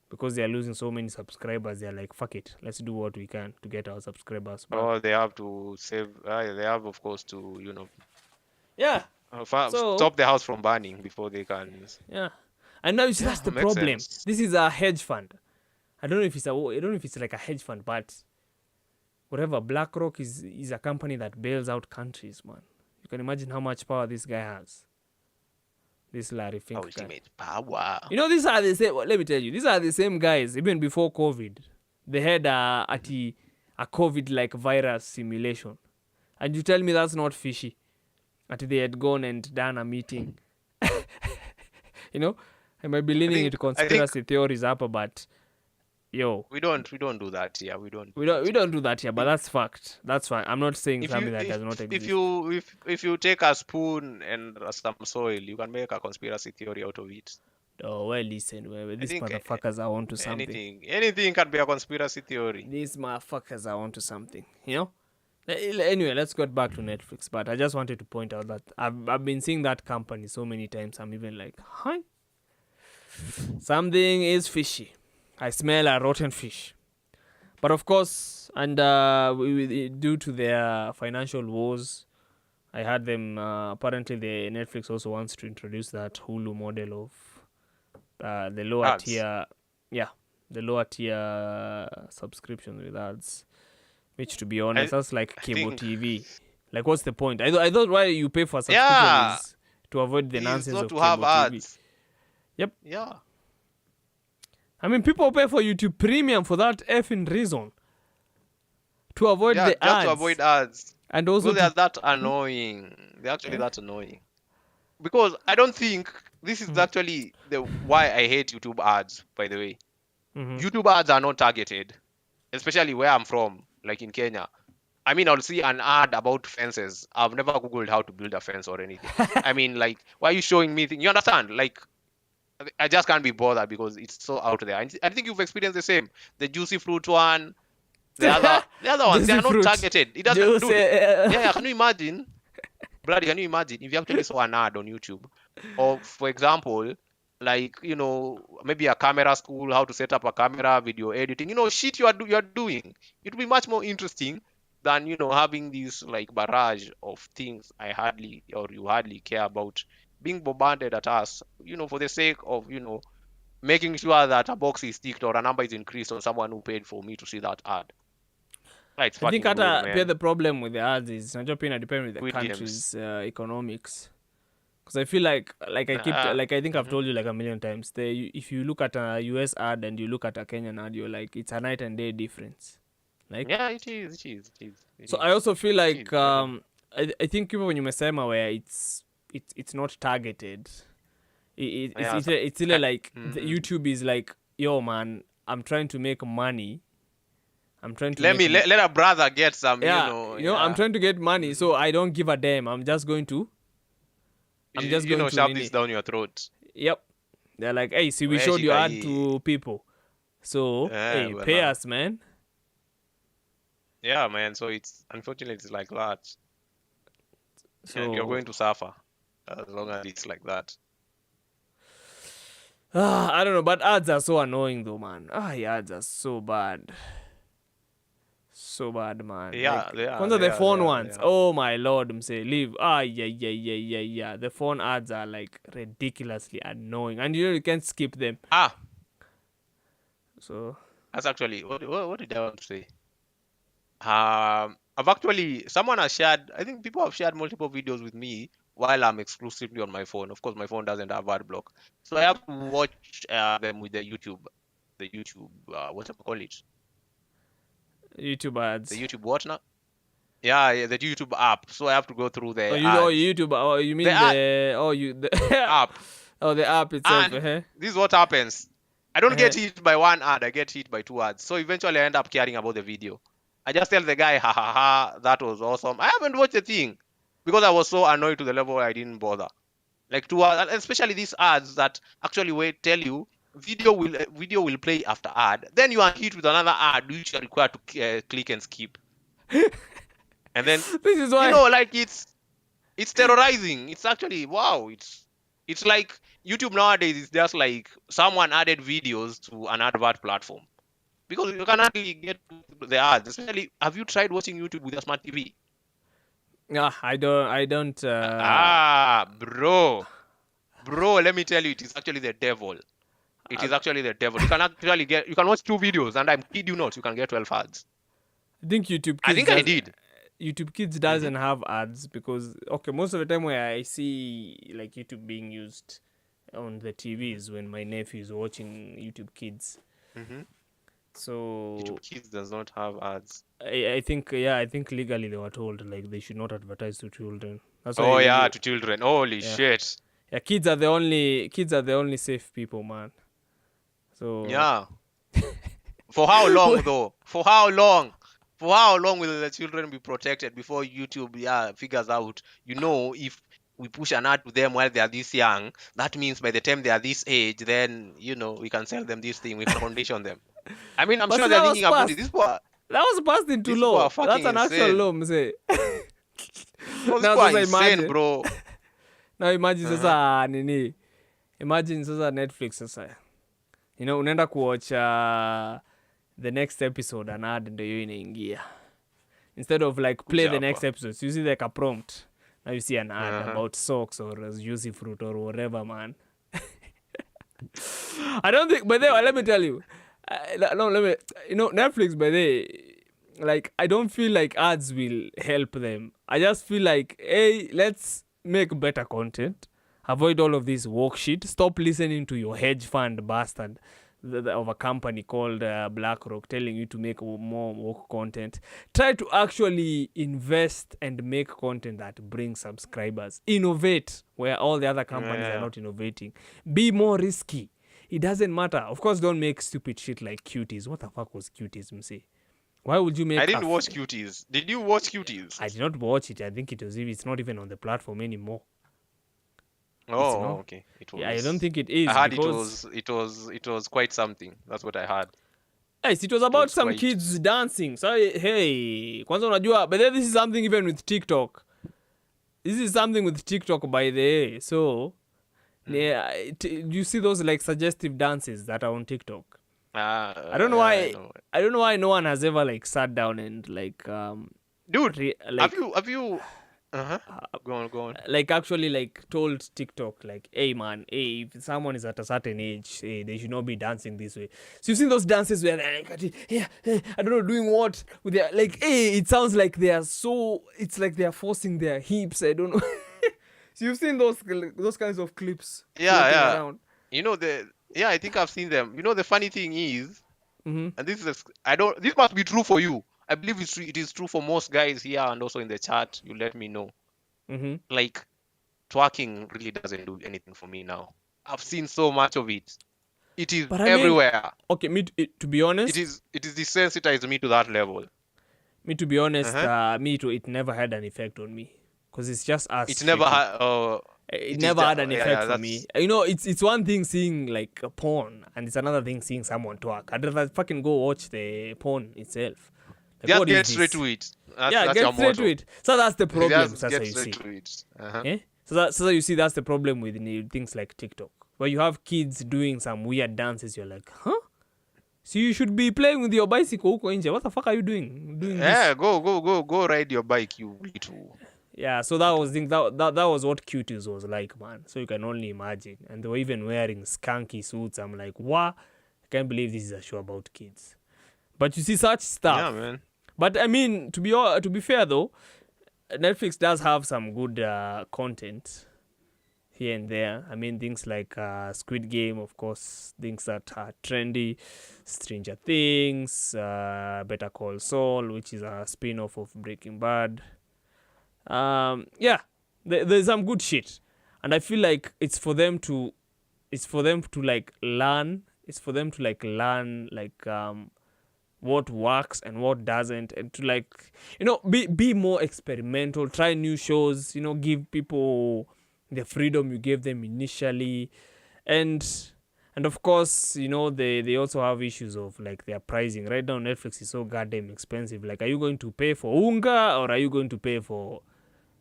Because they are losing so many subscribers, they're like, fuck it. Let's do what we can to get our subscribers back. Oh, they have to save... they have, of course, to, Yeah. stop the house from burning before they can... Yeah. And now you see, that's the makes problem. sense. This is a hedge fund. I don't know if it's like a hedge fund, but whatever. BlackRock is a company that bails out countries, man. You can imagine how much power this guy has. This Larry Fink guy. Ultimate power. You know, these are the same. Let me tell you, these are the same guys. Even before COVID, they had a COVID-like virus simulation, and you tell me that's not fishy. They had gone and done a meeting. You know, I might be leaning into conspiracy theories up, but yo, we don't do that here. We don't do that here, but that's fact. That's fine. I'm not saying something that does not exist. If you take a spoon and some soil, you can make a conspiracy theory out of it. Oh well, listen, these motherfuckers are onto something. Anything can be a conspiracy theory. These motherfuckers are onto something, you know. Anyway, let's get back to Netflix. But I just wanted to point out that I've been seeing that company so many times. I'm even like, hi, something is fishy. I smell a rotten fish. But of course, and due to their financial woes, I had them. Apparently, the Netflix also wants to introduce that Hulu model of the lower ads. tier, the lower tier subscription with ads. Which, to be honest, that's like cable TV. Like, what's the point? I thought why you pay for subscription is to avoid the nonsense not of to cable have TV. ads. Yep. Yeah. I mean, people pay for YouTube Premium for that effing reason. to avoid Yeah, the just ads. to avoid ads. And also Because they are to, that annoying. They're actually that annoying. Because I don't think this is actually the why I hate YouTube ads, by the way. YouTube ads are not targeted, especially where I'm from, like in Kenya. I mean, I'll see an ad about fences. I've never Googled how to build a fence or anything. I mean, like, why are you showing me things? You understand? Like, I just can't be bothered because it's so out there. And I think you've experienced the same. The juicy fruit one, the other ones, they juicy are not fruit. targeted. It doesn't, Juicy. dude. Yeah, can you imagine? Bloody, can you imagine if you actually saw an ad on YouTube? Or, for example, like, maybe a camera school, how to set up a camera, video editing, shit you're doing. It would be much more interesting than, having this like barrage of things you hardly care about being bombarded at us, for the sake of, making sure that a box is ticked or a number is increased on someone who paid for me to see that ad. It's I think fucking rude, hata the man. problem with the ads is najua pia depend with the Squid country's Games. economics. Because I feel like I think I've Mhm. told you like a million times. If you look at a US ad and you look at a Kenyan ad, you're like, it's a night and day difference. Like, Yeah, it is. It is. It is. It so I is. also feel It like is. Definitely. I think even when you mesema where it's not targeted, Yeah. it's still like the Mhm. YouTube is like, yo man, I'm trying to make money. I'm trying to Let make me let a brother get some, yeah, I'm yeah, trying to get money, so I don't give a damn. I'm just going to shove this nini. down your throat. Yep. They're like, hey, see, we Wewe showed your shika ad hii. to people. So, Eh, hey, pay bwana. us, man. Yeah, man. So unfortunately it's like that. And you're So, going to suffer as long as it's like that. I don't know, but ads are so annoying though, man. Yeah, ads are so bad. So bad, man. Yeah, Like, they are. kwanza They the are. They phone are. They ones. are. Oh my lord, leave. Yeah. The phone ads are like ridiculously annoying, and you can't skip them. Ah, So, that's actually what did I want to say? I've actually someone has shared. I think people have shared multiple videos with me while I'm exclusively on my phone. Of course, my phone doesn't have ad block, so I have to watch them with the YouTube. What do you call it? YouTube The ads. YouTube what now? Yeah, the YouTube app. So I have to go through Oh, the ads. YouTube. Oh, you The mean ad the app. oh, the app itself. And this is what happens. I don't Uh-huh. get hit by one ad, I get hit by two ads. So eventually I end up caring about the video. I just tell the guy, ha ha ha, that was awesome. I haven't watched the thing because I was so annoyed to the level where I didn't bother. Like two ads, especially these ads that actually tell you video will play after ad. Then you are hit with another ad which you are required to click and skip. And then This is why. like it's terrorizing. It's actually wow. It's like YouTube nowadays is just like someone added videos to an advert platform because you can actually get the ads. Especially, have you tried watching YouTube with a smart TV? I don't. Bro, let me tell you, it is actually the devil. It is actually the devil. You can actually you can watch two videos, and I'm kid you not, you can get 12 ads. I think YouTube I Kids think I did. YouTube Kids Hmm. doesn't have ads because okay, most of the time where I see like YouTube being used on the TV is when my nephew is watching YouTube Kids. Hmm. So YouTube Kids does not have ads. I think legally they were told like they should not advertise to children. That's why Oh when yeah, you to children. Holy yeah shit. yeah kids are the only safe people, man. So Yeah. For how long though? For how long? For how long will the children be protected before YouTube figures out, if we push an ad to them while they are this young, that means by the time they are this age, then, we can sell them this thing, we can condition them. I mean, I'm but sure see, they're that was thinking about it. passed. These people are, That was passed into these people law. are fucking That's an actual insane. law, mse. No, these Now people are sasa insane, imagine. bro. Now imagine Uh-huh. sasa nini. Imagine sasa Netflix sasa. Unaenda kuwatch the next episode and ad ndio hiyo inaingia. Instead of like play Kuja the next hapa. episode, you see like a prompt. Now you see an ad Uh-huh. about socks or juicy fruit or whatever, man. I don't think, but then let me tell you. No, let me. Netflix, by the like, I don't feel like ads will help them. I just feel like, hey, let's make better content. Avoid all of this woke shit. Stop listening to your hedge fund bastard of a company called BlackRock telling you to make more woke content. Try to actually invest and make content that brings subscribers. Innovate where all the other companies are not innovating. Be more risky. It doesn't matter. Of course, don't make stupid shit like Cuties. What the fuck was Cuties, Mse? Why would you make? I didn't watch Cuties. Did you watch Cuties? I did not watch it. I think it's not even on the platform anymore. Oh, okay. It was. Yeah, I don't think it is. I heard because it was quite something. That's what I heard. yes, it was about was some quite- kids dancing. So hey, kwanza unajua, but then this is something even with TikTok. This is something with TikTok by the way. So yeah, you see those like suggestive dances that are on TikTok. I don't know why. I don't know why no one has ever like sat down and like Dude, like have you? Go on. like actually like told TikTok like, hey man, hey, if someone is at a certain age, hey, they should not be dancing this way. So you've seen those dances where they're like, yeah, I don't know, doing what with their like, hey, it sounds like they are so. It's like they are forcing their hips. I don't know. So you've seen those kinds of clips. floating around. You know I think I've seen them. You know the funny thing is, Mm-hmm. and this is this must be true for you. I believe it is true for most guys here and also in the chat. You let me know. Mm-hmm. Like twerking really doesn't do anything for me now. I've seen so much of it. It is But I mean, everywhere. Okay, to be honest, It is desensitized me to that level. to be honest, Uh-huh. it never had an effect on me because it's just us. It never shaking. had. It is never ju- had an yeah, effect for that's- me. You know, it's one thing seeing like a porn, and it's another thing seeing someone twerk. I'd rather fucking go watch the porn itself. Like, Just what is get straight this? to it. Yeah, That's get your straight motto. to it. So that's the problem. Just Sasa, get you straight see. to it. Uh-huh. Eh? So you see, that's the problem with things like TikTok, where you have kids doing some weird dances. You're like, huh? So you should be playing with your bicycle huko nje. What the fuck are you doing? Doing Yeah, this? go ride your bike, you little. Yeah, so that was that was what Cuties was like, man. So you can only imagine. And they were even wearing skanky suits. I'm like, what? I can't believe this is a show about kids. But you see such stuff. Yeah, man. But I mean, to be fair though, Netflix does have some good content here and there. I mean, things like Squid Game, of course, things that are trendy, Stranger Things, Better Call Saul, which is a spin-off of Breaking Bad. Yeah, there's some good shit, and I feel like it's for them to like learn. It's for them to like learn like what works and what doesn't, and to like, you know, be more experimental, try new shows, you know, give people the freedom you gave them initially. And of course, you know, they also have issues of like their pricing. Right now Netflix is so goddamn expensive. Like, are you going to pay for Unga or are you going to pay for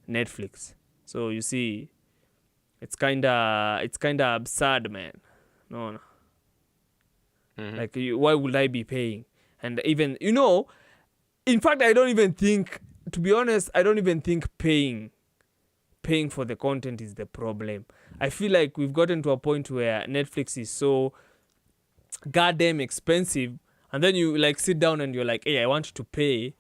Netflix? So you see, it's kinda absurd, man. No. Mhm. Like, why would I be paying? And even, you know, in fact, I don't even think, to be honest, I don't even think paying for the content is the problem. I feel like we've gotten to a point where Netflix is so goddamn expensive, and then you like sit down and you're like, hey, I want to pay,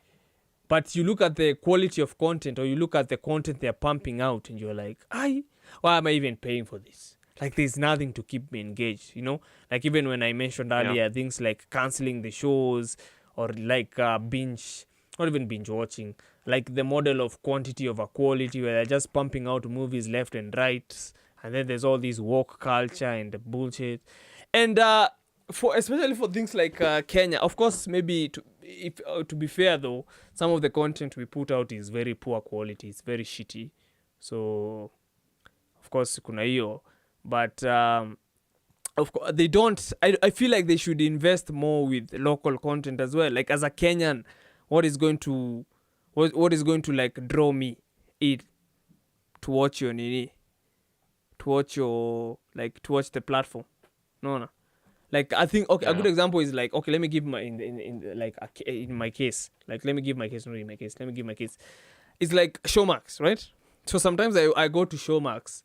but you look at the quality of content, or you look at the content they're pumping out, and you're like, why am I even paying for this? Like, there's nothing to keep me engaged, you know? Like, even when I mentioned earlier, things like canceling the shows, or like not even binge watching, like the model of quantity over quality, where they're just pumping out movies left and right, and then there's all this woke culture and the bullshit. And especially for things like Kenya, of course, maybe to be fair though, some of the content we put out is very poor quality, it's very shitty. So of course kuna hiyo, but of course they don't. I feel like they should invest more with local content as well. Like, as a Kenyan, what is going to like draw me to watch your to watch the platform? No. Like, I think, okay, a good example is like, okay, let me give my in my case. Like, let me give my case, not in my case. Let me give my case. It's like Showmax, right? So sometimes I go to Showmax,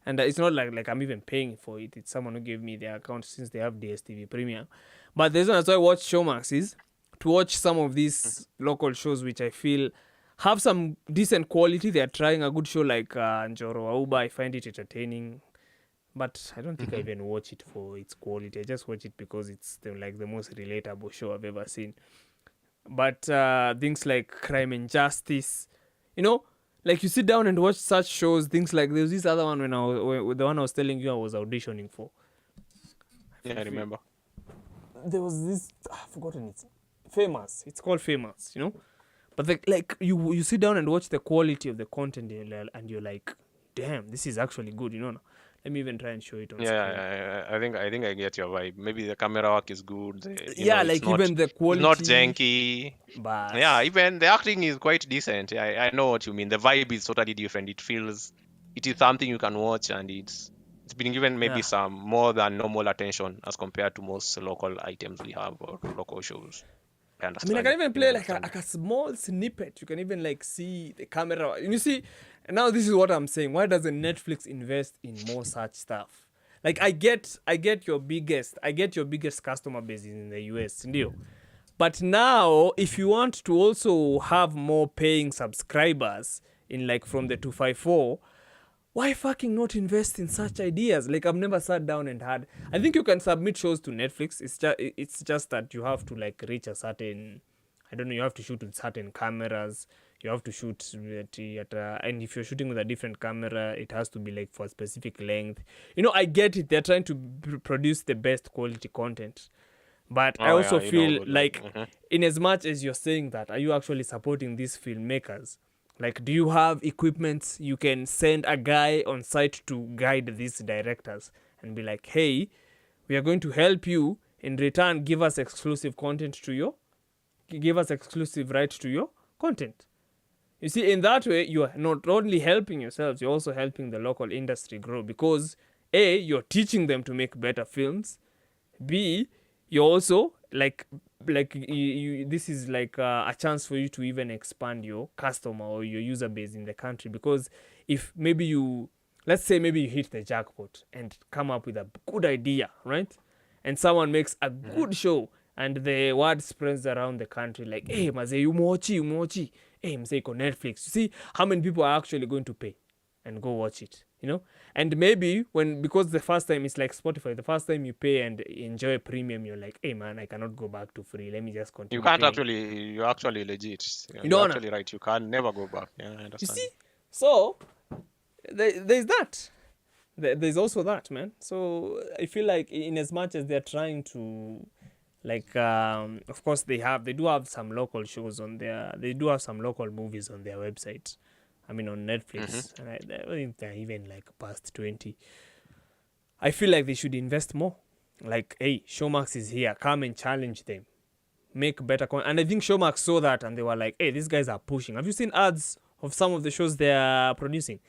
and it's not like I'm even paying for it. It's someone who gave me their account since they have DSTV Premium. But the reason I watch Showmax is to watch some of these local shows which I feel have some decent quality. They're trying a good show like Njoro Auba. I find it entertaining. But I don't think I even watch it for its quality. I just watch it because it's the most relatable show I've ever seen. But things like Crime and Justice, like you sit down and watch such shows. Things like there was this other one the one I was telling you I was auditioning for. Yeah, I remember. There was this, I've forgotten it. Famous. It's called Famous. But you sit down and watch the quality of the content and you're like, damn, this is actually good. Let me even try and show it on screen. Yeah, I think I get your vibe. Maybe the camera work is good. It's not, even the quality. It's not janky. But Yeah, even the acting is quite decent. I know what you mean. The vibe is totally different. It is something you can watch, and it's been given maybe some more than normal attention as compared to most local items we have or local shows. I can even play like a small snippet. You can even see the camera. And you see, now this is what I'm saying. Why doesn't Netflix invest in more such stuff? Like I get your biggest customer base in the US, but now if you want to also have more paying subscribers in from the 254, why fucking not invest in such ideas? I've never sat down and had. I think you can submit shows to Netflix. It's just that you have to reach a certain. I don't know. You have to shoot with certain cameras. You have to shoot and if you're shooting with a different camera, it has to be for a specific length. I get it. They're trying to produce the best quality content, but I also feel in as much as you're saying that, are you actually supporting these filmmakers? Do you have equipment you can send a guy on site to guide these directors and be like, hey, we are going to help you. In return, give us exclusive right to your content. You see, in that way, you are not only helping yourselves, you're also helping the local industry grow because A, you're teaching them to make better films. B, you're also this is a chance for you to even expand your customer or your user base in the country, because if let's say you hit the jackpot and come up with a good idea, right? And someone makes a good show and the word spreads around the country hey, mazee, umochi. Hey, mzee, iko Netflix. You see how many people are actually going to pay and go watch it, And maybe because the first time it's like Spotify, the first time you pay and enjoy premium, you're like, hey man, I cannot go back to free. Let me just continue. You can't paying. you're actually legit. You're actually right. You can never go back. Yeah, I understand. You see? So, there's that. There's also that, man. So, I feel in as much as they're trying to, of course they do have some local shows on they do have some local movies on their website. On Netflix, and I think they're even past 20. I feel they should invest more. Hey, Showmax is here. Come and challenge them. Make better content. And I think Showmax saw that and they were like, hey, these guys are pushing. Have you seen ads of some of the shows they are producing?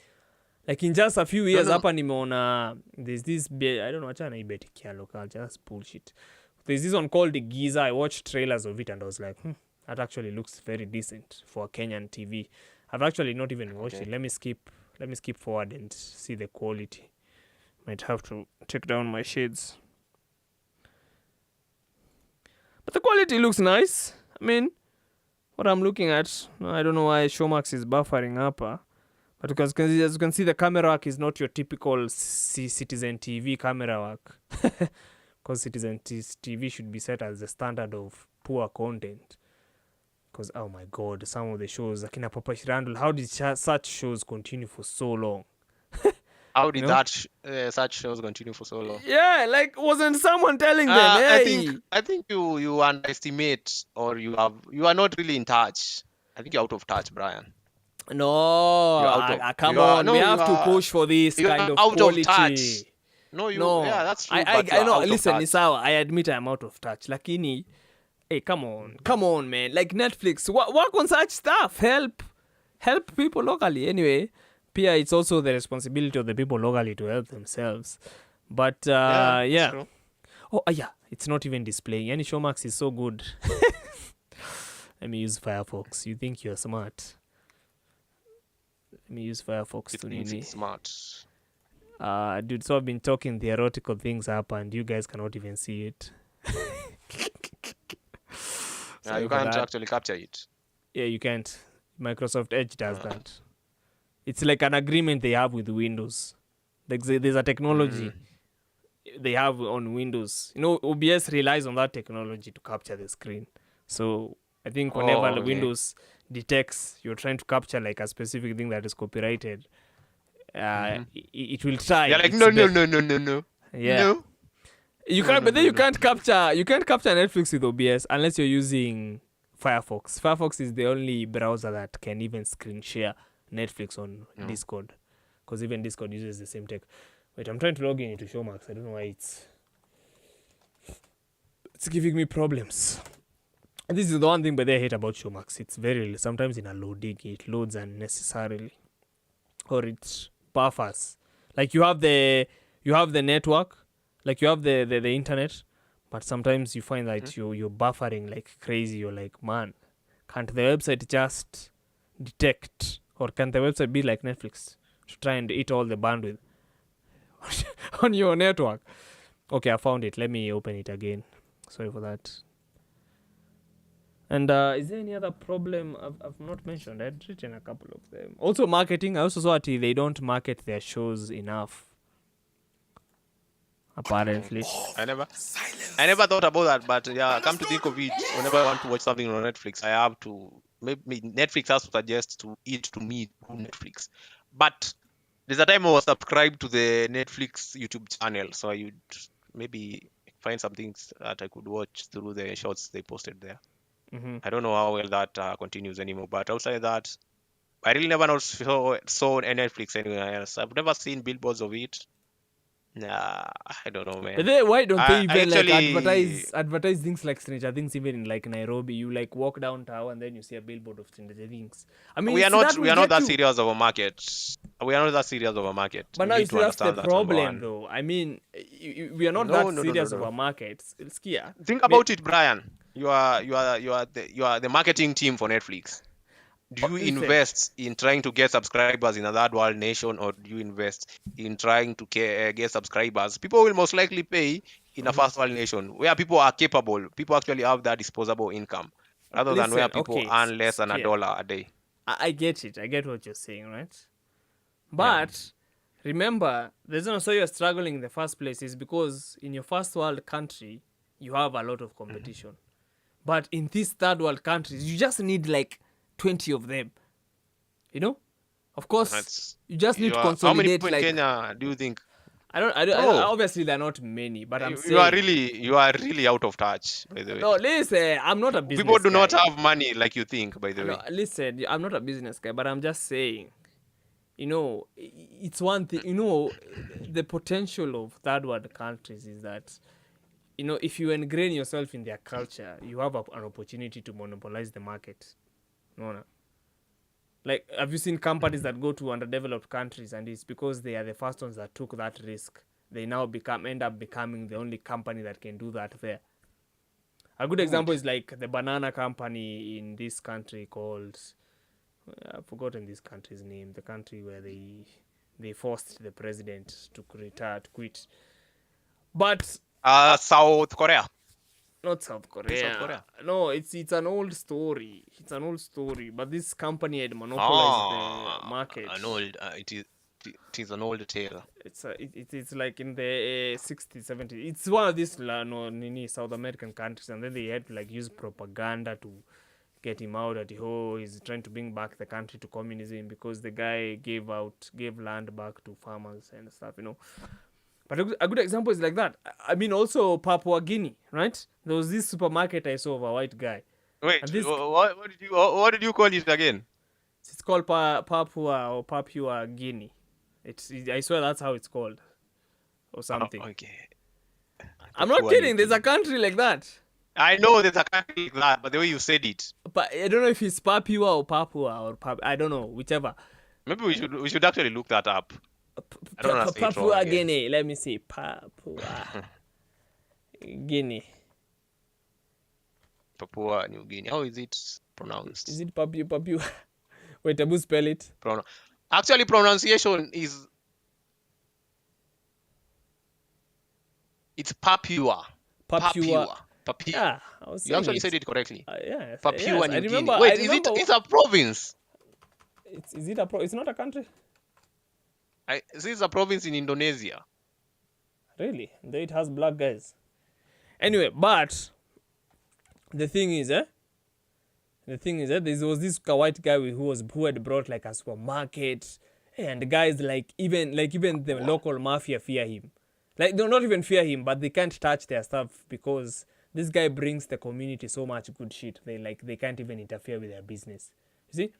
In just a few years, up and there's this, I don't know, local, just bullshit. There's this one called The Giza. I watched trailers of it and I was like, that actually looks very decent for Kenyan TV. I've actually not even watched it. Let me skip forward and see the quality. Might have to take down my shades. But the quality looks nice. What I'm looking at, I don't know why Showmax is buffering up. But because as you can see, the camera work is not your typical Citizen TV camera work. Because Citizen TV should be set as the standard of poor content. Because, oh my God, some of the shows, Akina Papa Shirandul, how did such shows continue for so long? How did such shows continue for so long? Yeah, wasn't someone telling them, hey? I think you underestimate, or you are not really in touch. I think you're out of touch, Brian. No, come on, we have to push for this kind of quality. Of touch. No, yeah, that's true. I know. Listen, Nisawa, I admit I'm out of touch. Lakini, hey, come on, man. Netflix, work on such stuff. Help people locally. Anyway, Pia, it's also the responsibility of the people locally to help themselves. But yeah. True. Oh, yeah. It's not even displaying. Any Showmax is so good. Let me use Firefox. You think you're smart? Let me use Firefox to Nini. Smart. Dude, so I've been talking theoretical things up and you guys cannot even see it. Yeah, you can't actually capture it. Yeah, you can't. Microsoft Edge does that. It's like an agreement they have with Windows. There's a technology they have on Windows. OBS relies on that technology to capture the screen. So I think whenever the okay. Windows detects you're trying to capture like a specific thing that is copyrighted, it will try. They're like, its no, best. no. Yeah. No. You No, can't, no, but then no, you no. can't capture Netflix with OBS unless you're using Firefox. Firefox is the only browser that can even screen share Netflix on Discord, because even Discord uses the same tech. Wait, I'm trying to log in into Showmax. I don't know why it's giving me problems. And this is the one thing, but I hate about Showmax. It's very sometimes in a loading, it loads unnecessarily, or it buffers. Like you have the network, like you have the internet, but sometimes you find that you're buffering like crazy. You're like, man, can't the website just detect, or can the website be like Netflix to try and eat all the bandwidth on your network? Okay, I found it. Let me open it again. Sorry for that. And is there any other problem I've not mentioned? I'd written a couple of them. Also marketing. I also saw that they don't market their shows enough, apparently. I never thought about that, but yeah, come to think of it, whenever I want to watch something on Netflix, I have to, maybe Netflix has to suggest to it to me through Netflix. But there's a time I was subscribed to the Netflix YouTube channel, so I would maybe find some things that I could watch through the shorts they posted there. I don't know how well that continues anymore, but outside that, I really never saw Netflix anywhere else. I've never seen billboards of it. Nah, I don't know, man. But then why don't they I even actually- advertise things like Stranger Things even in like Nairobi? You like walk downtown and then you see a billboard of Stranger Things. I mean, we are see, not that will that get you. serious of a market. We are not that serious of a market. But We now you need see to that's the understand that, number problem, one. though. I mean, we are not No, that no, no, no, serious no. of a market. It's here. Think about it, Brian. You are the marketing team for Netflix. Do you Listen. invest in trying to get subscribers in a third world nation, or do you invest in trying to get subscribers? People will most likely pay in a first world nation where people are capable. People actually have that disposable income, rather than where Listen, people okay, earn less than Skia. $1 a day. I get it. I get what you're saying, right? But remember, the reason so you're struggling in the first place is because in your first world country, you have a lot of competition. But in these third world countries, you just need like 20 of them. Of course, you just need to How many consolidate. people in Like, Kenya do you think? I don't. Oh. Obviously, they're not many, but I'm You saying. are really out of touch, by the way. No, listen, I'm not a business People do not guy. have money like you think, by the way. No, listen, I'm not a business guy, but I'm just saying, it's one thing, the potential of third world countries is that, if you ingrain yourself in their culture, you have an opportunity to monopolize the market. No. Like, have you seen companies that go to underdeveloped countries, and it's because they are the first ones that took that risk? They now end up becoming the only company that can do that there. A good example is like the banana company in this country called, I've forgotten this country's name, the country where they forced the president to quit. But South Korea. not South Korea. South Korea. No, it's an old story. It's an old story. But this company had monopolized the market. It is an old tale. It's like in the 60s, 70s. It's one of these South American countries, and then they had to like use propaganda to get him out that he's trying to bring back the country to communism because the guy gave land back to farmers and stuff. But a good example is like that. I mean, also Papua Guinea, right? There was this supermarket I saw of a white guy. Wait, And this- what did you call it again? It's called Papua Guinea. I swear that's how it's called, or something. Oh, okay. I'm not Papua kidding. New There's a Guinea. country like that. I know there's a country like that, but the way you said it, But I don't know if it's Papua or I don't know, whichever. maybe we should actually look that up. I don't wanna say it wrong Papua again. Guinea. Let me see. Papua Guinea. Papua New Guinea. How is it pronounced? Is it Papua? Wait, Abu, spell it. Actually, pronunciation is it's Papua. Papua. Papua. Yeah, I was You saying actually it. said it correctly. Yeah, Papua yes, I New remember. Guinea. Wait, I remember. it's a province? Is it a it's not a country? This is a province in Indonesia. Really? Though it has black guys. Anyway, but the thing is, there was this white guy who had brought like a supermarket, and the guys even the local mafia fear him. Like, they not even fear him, but they can't touch their stuff because this guy brings the community so much good shit. They can't even interfere with their business. You see?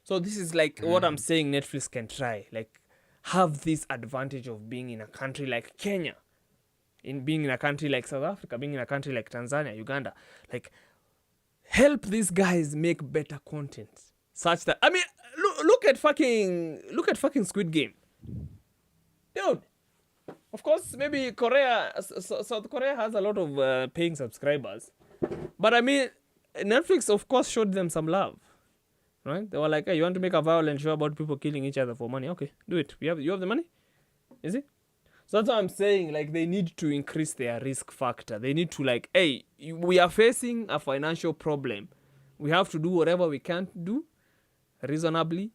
So this is like what I'm saying Netflix can try. Like, have this advantage of being in a country like Kenya, in being in a country like South Africa, being in a country like Tanzania, Uganda. Like, help these guys make better content. Such that, I mean, look at fucking Squid Game. Dude. Of course, maybe South Korea has a lot of paying subscribers. But I mean, Netflix, of course, showed them some love. Right? They were like, hey, you want to make a violent show about people killing each other for money? Okay, do it. You have the money? Is it? So that's what I'm saying. Like, they need to increase their risk factor. They need to like, hey, we are facing a financial problem. We have to do whatever we can do reasonably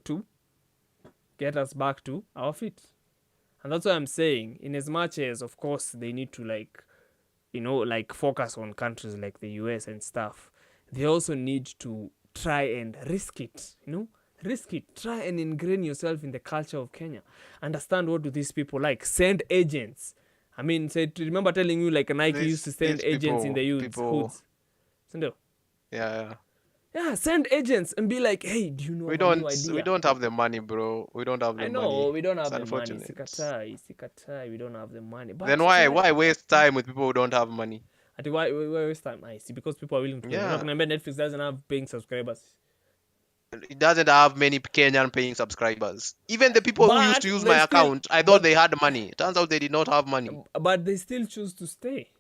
to get us back to our feet. And that's what I'm saying. In as much as, of course, they need to focus on countries like the US and stuff, they also need to try and risk it, risk it. Try and ingrain yourself in the culture of Kenya. Understand what do these people like. Send agents. I mean, remember telling you like Nike used to send agents in the hoods. Send them. Yeah. Yeah, send agents and be like, hey, do you know We a new idea? we don't have the money, bro. We don't have the money. I know, we don't have It's the money. unfortunate. Sikatai, we don't have the money. But Then why waste time with people who don't have money? I think why waste time? I see, because people are willing to pay. Yeah. You're not gonna bet Netflix doesn't have paying subscribers. It doesn't have many Kenyan paying subscribers. Even the people who used to use But my they still- account, I thought they had money. Turns out they did not have money. But they still choose to stay.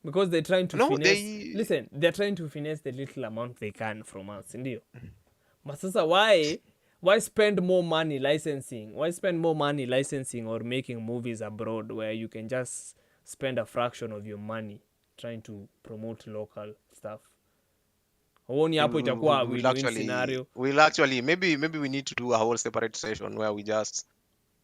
Because they're trying to finesse. Listen, they're trying to finesse the little amount they can from us, indeed. But sasa, why spend more money licensing? Why spend more money licensing or making movies abroad where you can just spend a fraction of your money trying to promote local stuff? Huoni hapo itakuwa win-win scenario? We'll actually maybe we need to do a whole separate session where we just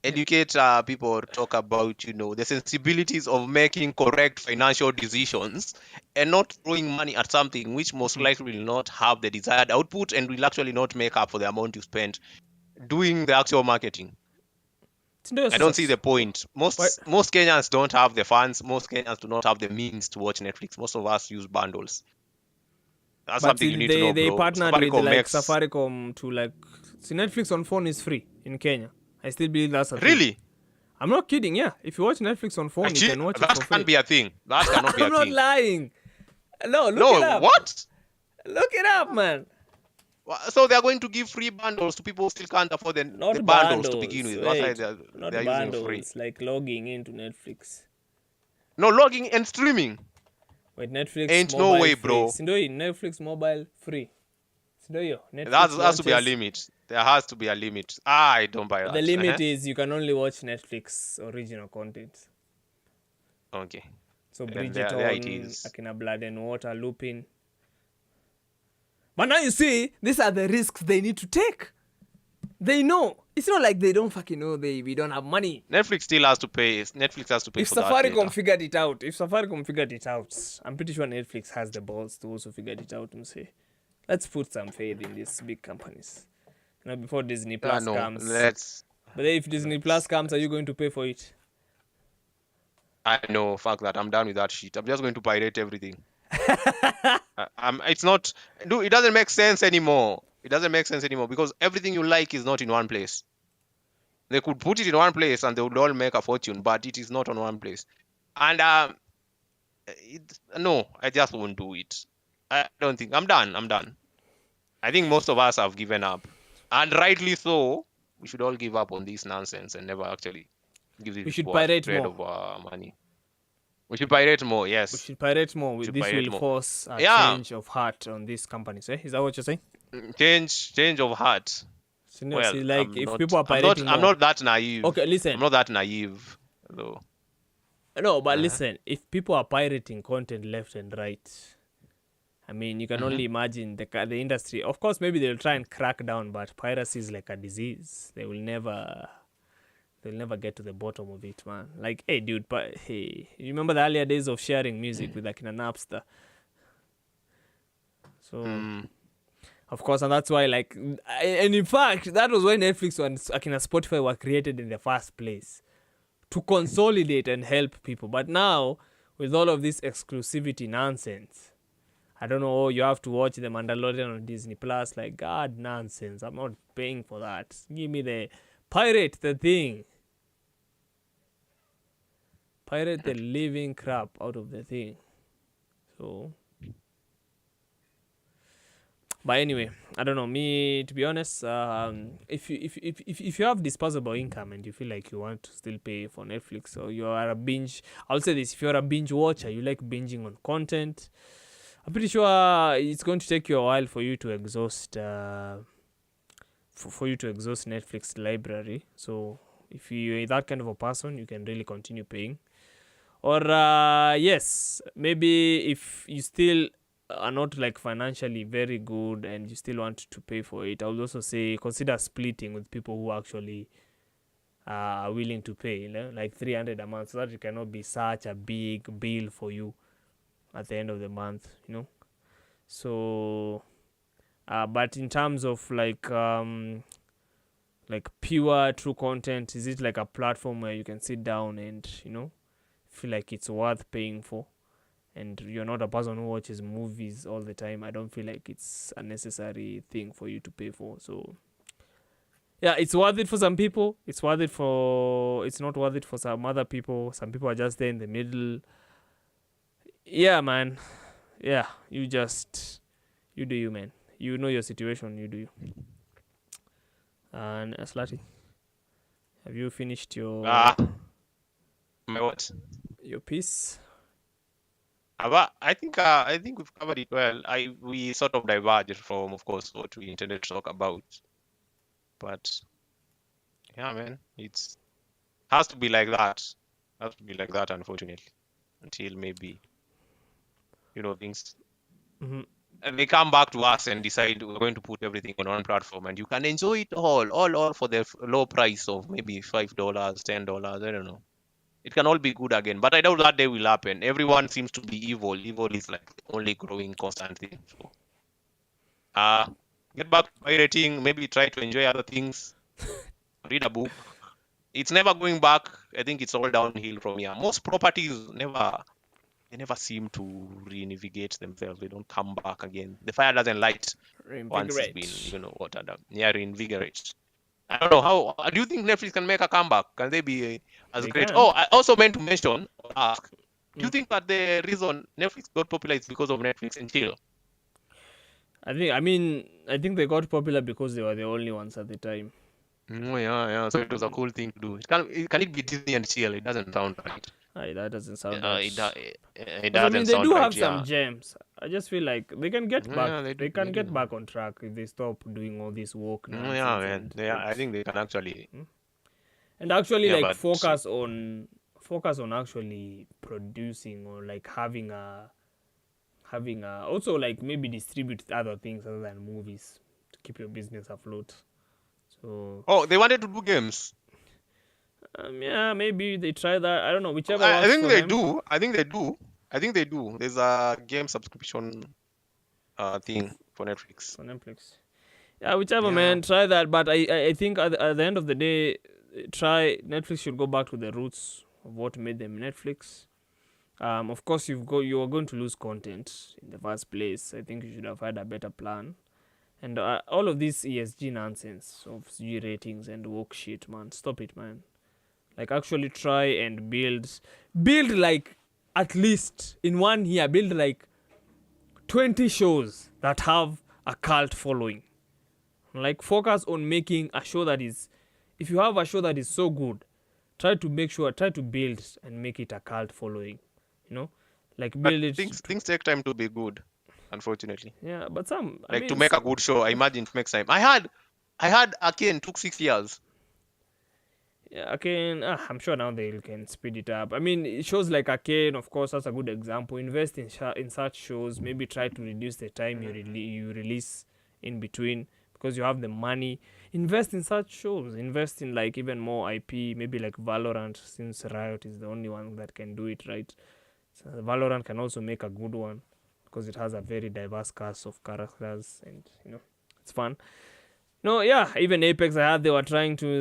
educate people or talk about the sensibilities of making correct financial decisions and not throwing money at something which most likely will not have the desired output and will actually not make up for the amount you spent doing the actual marketing. I don't see the point. Most Kenyans don't have the funds. Most Kenyans do not have the means to watch Netflix. Most of us use bundles. That's something you need to know, they bro. partnered with Safaricom like makes- Safaricom to like... See, Netflix on phone is free in Kenya. I still believe that's a thing. Really? I'm not kidding, yeah. If you watch Netflix on phone, you can watch it that for free. can't be a thing. That cannot be a I'm not thing. lying. No, look it No, up. what? Look it up, man. So they are going to give free bundles to people who still can't afford the Not bundles to begin with. That's why Wait, they're not using bundles. free. Like logging into Netflix. No, logging and streaming. Wait, Netflix Ain't no mobile way, free. bro. Sindoi, Netflix mobile free. Sindoi, Netflix There has to be a launches- limit. There has to be a limit. I don't buy that. The limit is you can only watch Netflix original content. Okay. So And Bridgerton, there it is. Akina Blood and Water, Lupin. But now you see, these are the risks they need to take. They know. It's not like they don't fucking know we don't have money. Netflix still has to pay. Netflix has to pay If for that Safaricom data. figured it out, I'm pretty sure Netflix has the balls to also figure it out and say, let's put some faith in these big companies. Before Disney Plus No, comes. let's. But if Disney Plus comes, are you going to pay for it? I know, fuck that. I'm done with that shit. I'm just going to pirate everything. It's not. Dude, it doesn't make sense anymore. It doesn't make sense anymore because everything you like is not in one place. They could put it in one place and they would all make a fortune, but it is not on one place. And no, I just won't do it. I don't think. I'm done. I think most of us have given up, and rightly so. We should all give up on this nonsense and never actually give it. We should pirate trade more. of our money. We should pirate more. Yes. We should pirate more. Should This pirate will more. force a Yeah. change of heart on these companies. Is that what you're saying? Change of heart. So, no, Well, see, like I'm if not- people are I'm pirating not, I'm more- not that naive. Okay, listen. I'm not that naive, though. No, but listen, if people are pirating content left and right, I mean, you can only imagine the industry. Of course, maybe they'll try and crack down, but piracy is like a disease. They'll never get to the bottom of it, man. Like, hey, dude, but hey, you remember the earlier days of sharing music with like in a Napster? So, of course, and that's why, like, and in fact, that was why Netflix and Spotify were created in the first place, to consolidate and help people. But now, with all of this exclusivity nonsense, I don't know, you have to watch The Mandalorian on Disney Plus. Like, God, nonsense. I'm not paying for that. Give me the pirate the thing. Pirate the living crap out of the thing. So, but anyway, I don't know. Me, to be honest, if you have disposable income and you feel like you want to still pay for Netflix, or you are a binge, I'll say this: if you're a binge watcher, you like binging on content, I'm pretty sure it's going to take you a while for you to exhaust for you to exhaust Netflix library. So if you're that kind of a person, you can really continue paying. Or yes, maybe if you still are not like financially very good and you still want to pay for it, I would also say consider splitting with people who actually are willing to pay, like $300 a month, so that it cannot be such a big bill for you at the end of the month, So, but in terms of like pure true content, is it like a platform where you can sit down and feel like it's worth paying for, and you're not a person who watches movies all the time? I don't feel like it's a necessary thing for you to pay for. So yeah, it's worth it for some people. It's not worth it for some other people. Some people are just there in the middle. Yeah, man. Yeah, you do you, man. You know your situation, you do you. And Slati, have you finished your My what? your piece? But I think we've covered it well. We sort of diverged from, of course, what we intended to talk about. But yeah, man, it's has to be like that. Has to be like that, unfortunately, until maybe things and they come back to us and decide we're going to put everything on one platform, and you can enjoy it all for the low price of maybe $5, $10. I don't know. It can all be good again, but I doubt that day will happen. Everyone seems to be evil. Evil is like the only growing constant thing. So, get back to pirating. Maybe try to enjoy other things. Read a book. It's never going back. I think it's all downhill from here. Most properties never seem to reinvigate themselves. They don't come back again. The fire doesn't light once it's been, reinvigorate. I don't know how. Do you think Netflix can make a comeback? Can they be as great? Can. Oh, I also meant to mention or ask. Do you think that the reason Netflix got popular is because of Netflix and chill? I think they got popular because they were the only ones at the time. Oh yeah. So it was a cool thing to do. Can it be Disney and chill? It doesn't sound right. That doesn't sound right. It I doesn't mean, they sound do right, have some yeah. gems. I just feel like they can get back. Yeah, they can get back on track if they stop doing all this work now. Yeah, man. I think they can actually. And actually, Yeah, like but- focus on actually producing, or like having a also like maybe distribute other things other than movies to keep your business afloat. So Oh, they wanted to do games. yeah, maybe they try that. I don't know, whichever I works think for they them. do. I think they do. There's a game subscription thing for Netflix. On Netflix. Yeah, whichever, Yeah. man, try that. But I think at the end of the day, Netflix should go back to the roots of what made them Netflix. Of course, you are going to lose content in the first place. I think you should have had a better plan. And all of this ESG nonsense of G ratings and woke shit, man, stop it, man. Like, actually try and build like, at least in 1 year, build like 20 shows that have a cult following. Like, focus on making a show that is, if you have a show that is so good, try to build and make it a cult following, like But build it. things take time to be good, unfortunately. Yeah, but to make a good show, I imagine it makes time. I had Arcane took 6 years. Yeah, Arcane. I'm sure now they can speed it up. I mean, shows like Arcane, of course, that's a good example. Invest in such shows. Maybe try to reduce the time you release in between because you have the money. Invest in such shows. Invest in like even more IP. Maybe like Valorant, since Riot is the only one that can do it right. So Valorant can also make a good one because it has a very diverse cast of characters, and it's fun. No, yeah, even Apex, I heard they're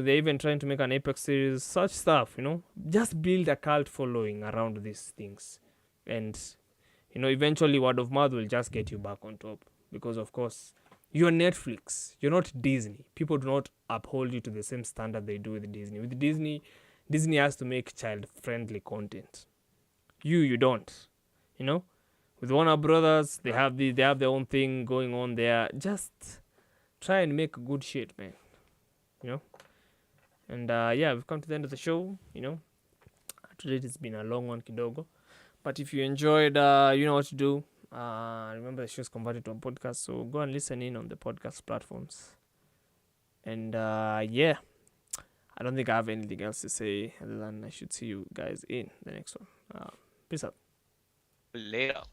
even trying to make an Apex series, such stuff, just build a cult following around these things. And, eventually word of mouth will just get you back on top. Because, of course, you're Netflix, you're not Disney. People do not uphold you to the same standard they do with Disney. With Disney has to make child-friendly content. You don't, With Warner Brothers, they have their own thing going on there. Just try and make good shit, man. And yeah, we've come to the end of the show. Today it's been a long one, kidogo. But if you enjoyed, you know what to do. Remember the show's converted to a podcast, so go and listen in on the podcast platforms. And yeah, I don't think I have anything else to say other than I should see you guys in the next one. Peace out. Later.